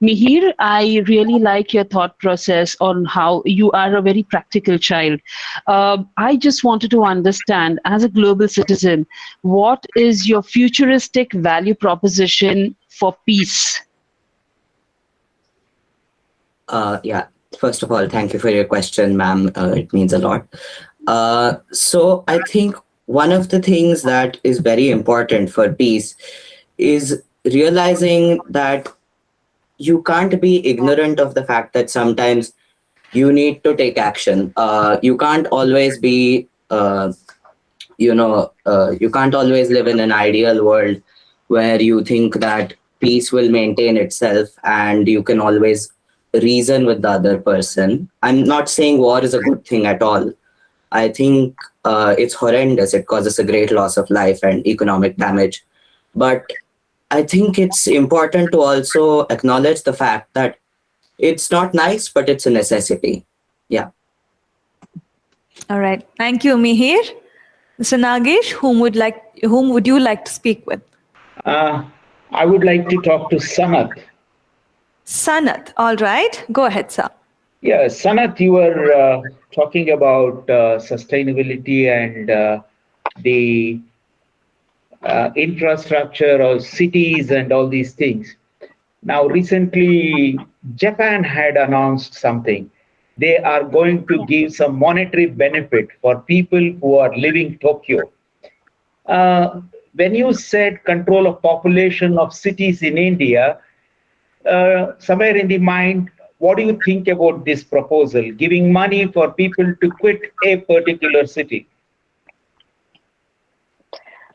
J: Mihir, I really like your thought process on how you are a very practical child. I just wanted to understand, as a global citizen, what is your futuristic value proposition for peace?
I: Yeah, first of all, thank you for your question, ma'am. It means a lot. So I think one of the things that is very important for peace is realizing that you can't be ignorant of the fact that sometimes you need to take action. You can't always be, you can't always live in an ideal world where you think that peace will maintain itself and you can always reason with the other person. I'm not saying war is a good thing at all. I think it's horrendous. It causes a great loss of life and economic damage. But I think it's important to also acknowledge the fact that it's not nice, but it's a necessity. Yeah.
A: All right. Thank you, Mihir. Mr. Nagesh, whom would you like to speak with?
K: I would like to talk to Sanat.
A: Sanat. All right. Go ahead, sir.
K: Yeah, Sanat, you were talking about sustainability and the infrastructure of cities and all these things. Now, recently, Japan had announced something. They are going to give some monetary benefit for people who are living Tokyo. When you said control of population of cities in India, somewhere in the mind, what do you think about this proposal, giving money for people to quit a particular city?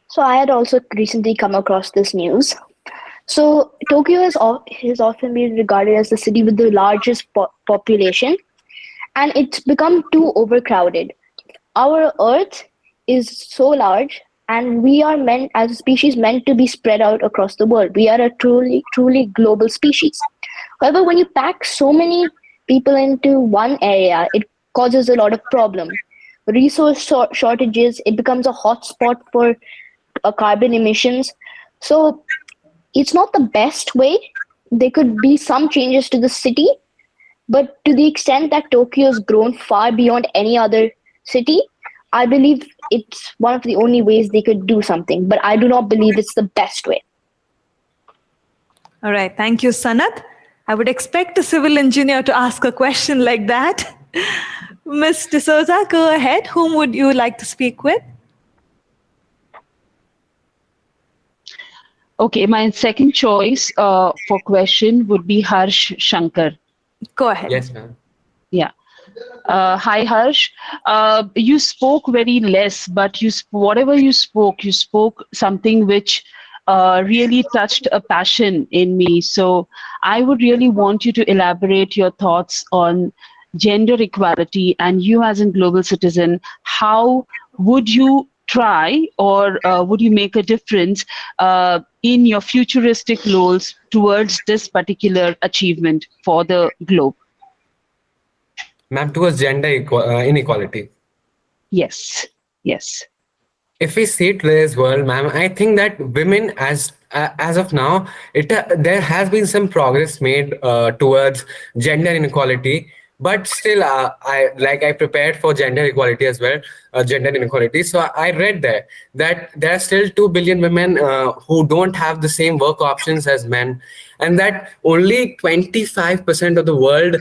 D: So I had also recently come across this news. So Tokyo has often been regarded as the city with the largest population, and it's become too overcrowded. Our Earth is so large, and we are meant, as a species, meant to be spread out across the world. We are a truly global species. However, when you pack so many people into one area, it causes a lot of problems. Resource shortages, it becomes a hotspot for carbon emissions. So it's not the best way. There could be some changes to the city, but to the extent that Tokyo has grown far beyond any other city, I believe it's one of the only ways they could do something, but I do not believe it's the best way.
A: All right. Thank you, Sanat. I would expect a civil engineer to ask a question like that. Ms. D'Souza, go ahead. Whom would you like to speak with?
J: Okay, my second choice for question would be Harsh Shankar.
A: Go ahead.
H: Yes, ma'am.
J: Yeah. Hi, Harsh. You spoke very less, but whatever you spoke something which really touched a passion in me. So I would really want you to elaborate your thoughts on gender equality, and you as a global citizen, how would you try or would you make a difference in your futuristic roles towards this particular achievement for the globe?
H: Ma'am, towards gender inequality.
J: Yes, yes.
H: If we see today's world, ma'am, I think that women, as of now, there has been some progress made towards gender inequality. but still, I prepared for gender equality as well, gender inequality. So I read there that there are still 2 billion women who don't have the same work options as men, and that only 25% of the world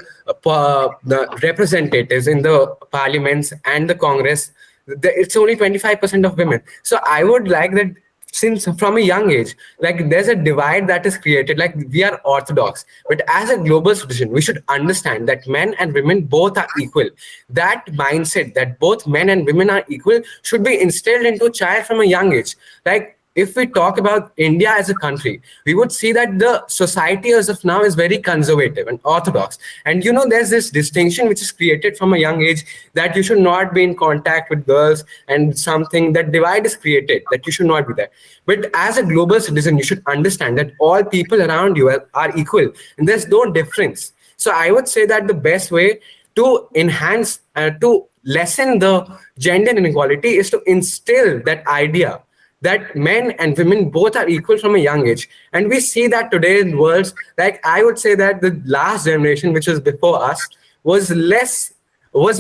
H: the representatives in the parliaments and the Congress, it's only 25% of women. So I would like that, since from a young age, like there's a divide that is created, like we are orthodox, but as a global citizen we should understand that men and women both are equal. That mindset that both men and women are equal should be instilled into a child from a young age. Like if we talk about India as a country, we would see that the society as of now is very conservative and orthodox. And there's this distinction which is created from a young age that you should not be in contact with girls, and something that divide is created that you should not be there. But as a global citizen, you should understand that all people around you are equal and there's no difference. So I would say that the best way to enhance, to lessen the gender inequality is to instill that idea that men and women both are equal from a young age. And we see that today in worlds, like I would say that the last generation, which was before us, was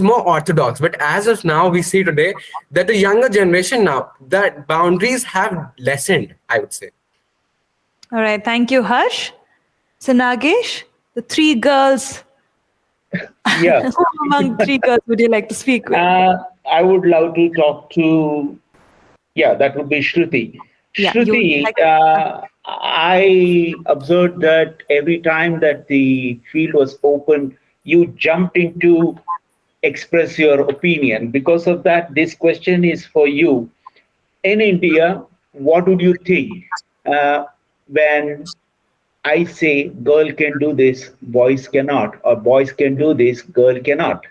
H: more orthodox. But as of now, we see today that the younger generation now, that boundaries have lessened, I would say.
A: All right. Thank you, Harsh. So, Nagesh, the three girls.
K: Yeah.
A: Who among three girls would you like to speak with?
K: I would love to talk to, that would be Shruti.
A: Yeah,
K: Shruti, I observed that every time that the field was open, you jumped into express your opinion. Because of that, this question is for you. In India, what would you think when I say girl can do this, boys cannot, or boys can do this, girl cannot?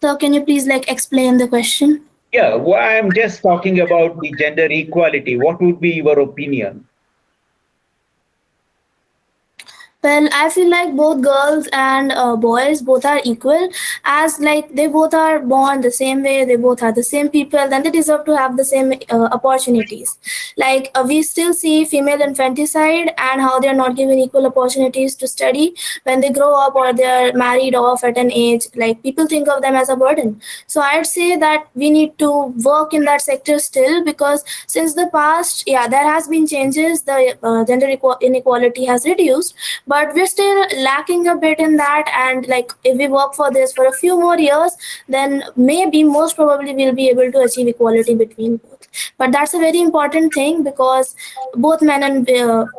G: So can you please explain the question?
K: Yeah, well, I'm just talking about the gender equality. What would be your opinion?
G: Well, I feel like both girls and boys both are equal, as they both are born the same way, they both are the same people, then they deserve to have the same opportunities. We still see female infanticide and how they are not given equal opportunities to study when they grow up, or they are married off at an age. People think of them as a burden. So I'd say that we need to work in that sector still, because since the past, there has been changes, the gender inequality has reduced, but we're still lacking a bit in that. And if we work for this for a few more years, then maybe most probably we'll be able to achieve equality between both. But that's a very important thing, because both men and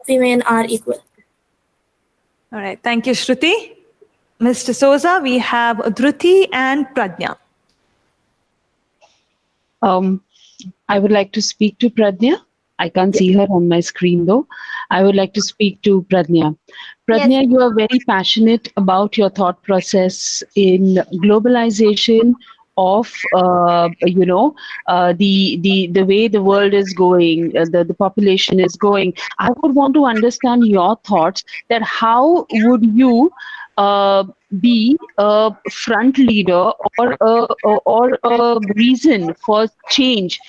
G: women are equal.
A: All right. Thank you, Shruti. Mr. Souza, we have Dhruti and Pradnya.
J: I would like to speak to Pradnya. I can't see her on my screen though. I would like to speak to Pradnya. Pradnya, yes. You are very passionate about your thought process in globalization of the way the world is going, the population is going. I would want to understand your thoughts that how would you be a front leader or a reason for change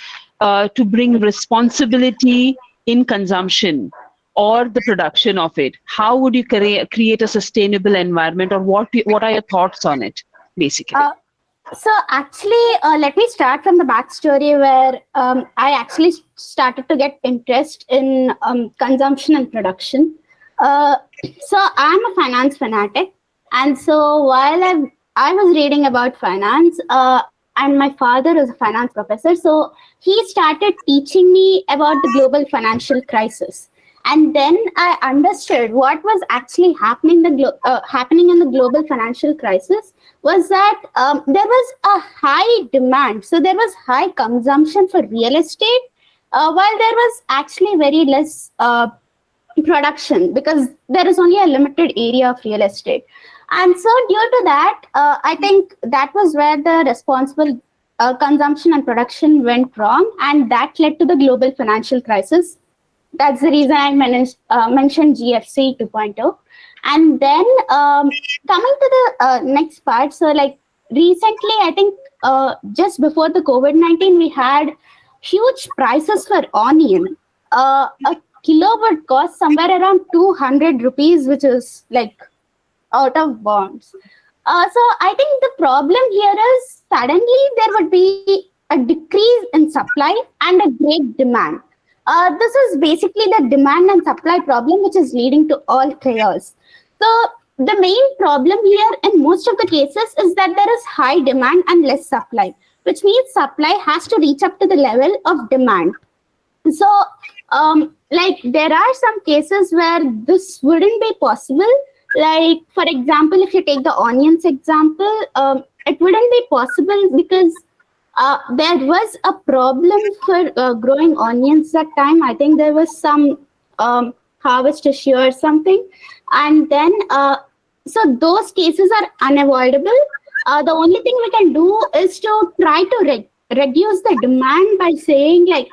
J: to bring responsibility in consumption or the production of it? How would you create a sustainable environment, or what are your thoughts on it, basically?
E: So actually, let me start from the backstory where I actually started to get interest in consumption and production. So I'm a finance fanatic. And so while I was reading about finance, and my father is a finance professor, so he started teaching me about the global financial crisis. And then I understood what was actually happening in the global financial crisis was that there was a high demand. So there was high consumption for real estate, while there was actually very less production, because there is only a limited area of real estate. And so due to that, I think that was where the responsible consumption and production went wrong, and that led to the global financial crisis. That's the reason I mentioned GFC 2.0. And then coming to the next part, so recently, I think just before the COVID-19, we had huge prices for onion. A kilo would cost somewhere around 200 rupees, which is out of bonds. So I think the problem here is suddenly there would be a decrease in supply and a great demand. This is basically the demand and supply problem, which is leading to all chaos. So the main problem here in most of the cases is that there is high demand and less supply, which means supply has to reach up to the level of demand. So, like there are some cases where this wouldn't be possible. Like, for example, if you take the onions example, it wouldn't be possible because there was a problem for growing onions that time. I think there was some harvest issue or something. And then, so those cases are unavoidable. The only thing we can do is to try to reduce the demand by saying like,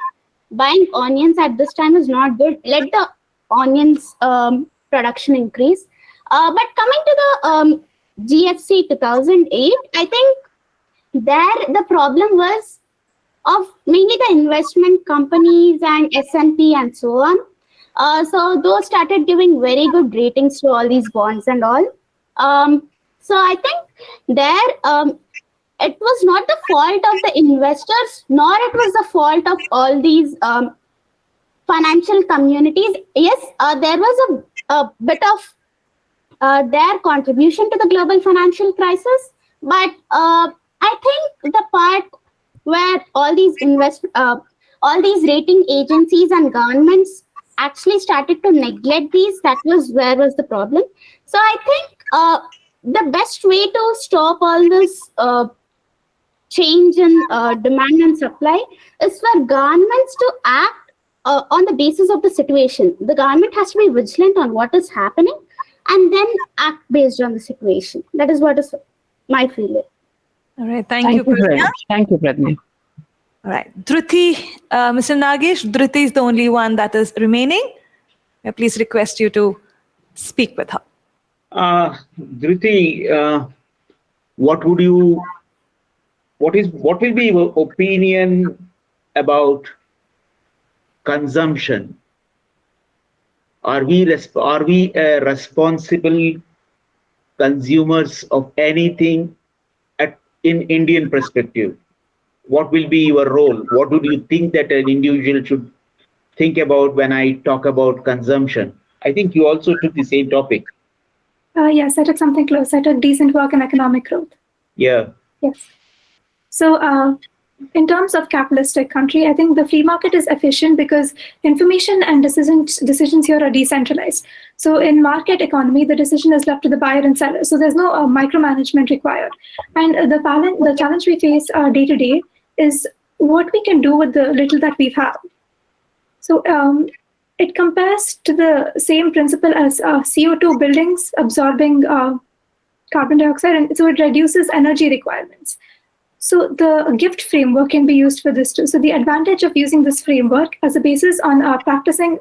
E: buying onions at this time is not good. Let the onions production increase. But coming to the GFC 2008, I think there the problem was of mainly the investment companies and S&P and so on. So those started giving very good ratings to all these bonds and all. So I think there it was not the fault of the investors, nor it was the fault of all these financial communities. Yes, there was a bit of their contribution to the global financial crisis, but I think the part where all these rating agencies and governments actually started to neglect these, that was where was the problem. So I think the best way to stop all this change in demand and supply is for governments to act on the basis of the situation. The government has to be vigilant on what is happening and then act based on the situation. That is what is my feeling.
A: All right. Thank you,
J: very
A: Pradnya.
J: much. Thank you, Pradnya.
A: All right. Dhruti, Mr. Nagesh, Dhruti is the only one that is remaining. May I please request you to speak with her.
K: Dhruti, what will be your opinion about consumption? Are we responsible consumers of anything in Indian perspective? What will be your role? What do you think that an individual should think about when I talk about consumption? I think you also took the same topic.
F: Yes, I took something close. I took decent work and economic growth.
K: Yeah.
F: Yes. So in terms of capitalistic country, I think the free market is efficient because information and decisions here are decentralized. So in market economy, the decision is left to the buyer and seller. So there's no micromanagement required. And the challenge we face day to day is what we can do with the little that we have. So it compares to the same principle as CO2 buildings absorbing carbon dioxide, and so it reduces energy requirements. So the gift framework can be used for this too. So the advantage of using this framework as a basis on practicing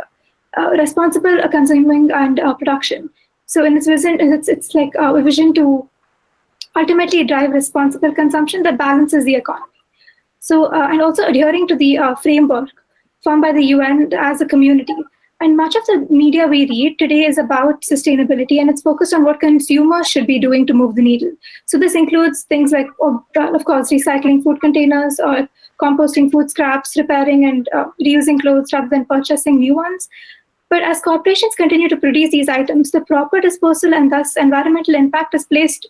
F: responsible consuming and production. So in its vision, it's like a vision to ultimately drive responsible consumption that balances the economy. So and also adhering to the framework formed by the UN as a community. And much of the media we read today is about sustainability, and it's focused on what consumers should be doing to move the needle. So this includes things like, of course, recycling food containers or composting food scraps, repairing and reusing clothes rather than purchasing new ones. But as corporations continue to produce these items, the proper disposal and thus environmental impact is placed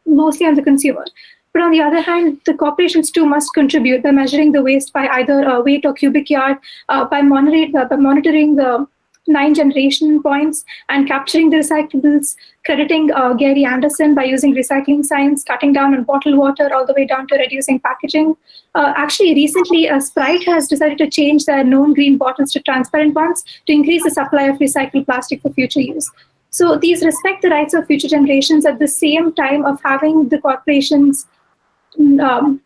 F: mostly on the consumer. But on the other hand, the corporations too must contribute by measuring the waste by either weight or cubic yard, by monitoring the 9 generation points and capturing the recyclables, crediting Gary Anderson by using recycling science, cutting down on bottled water all the way down to reducing packaging. Actually, recently, Sprite has decided to change their known green bottles to transparent ones to increase the supply of recycled plastic for future use. So these respect the rights of future generations at the same time of having the corporations in a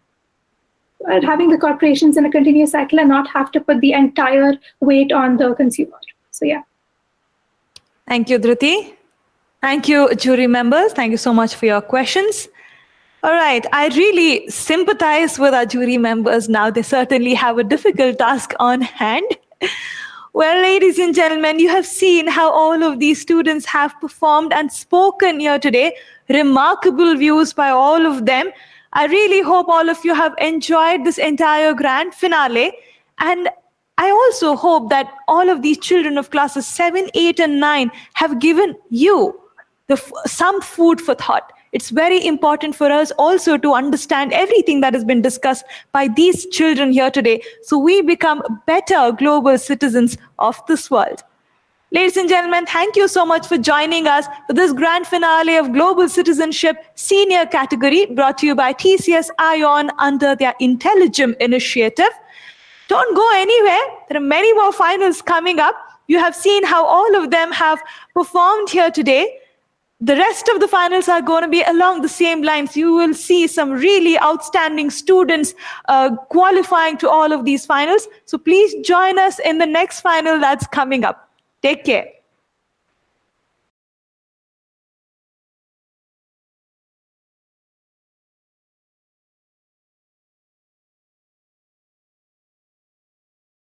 F: continuous cycle and not have to put the entire weight on the consumer. So yeah.
A: Thank you, Dhruti. Thank you, jury members. Thank you so much for your questions. All right. I really sympathize with our jury members now. They certainly have a difficult task on hand. Well, ladies and gentlemen, you have seen how all of these students have performed and spoken here today. Remarkable views by all of them. I really hope all of you have enjoyed this entire grand finale. And I also hope that all of these children of classes 7, 8, and 9 have given you some food for thought. It's very important for us also to understand everything that has been discussed by these children here today, so we become better global citizens of this world. Ladies and gentlemen, thank you so much for joining us for this grand finale of Global Citizenship Senior category, brought to you by TCS iON under their IntelliGem initiative. Don't go anywhere. There are many more finals coming up. You have seen how all of them have performed here today. The rest of the finals are going to be along the same lines. You will see some really outstanding students qualifying to all of these finals. So please join us in the next final that's coming up. Take care.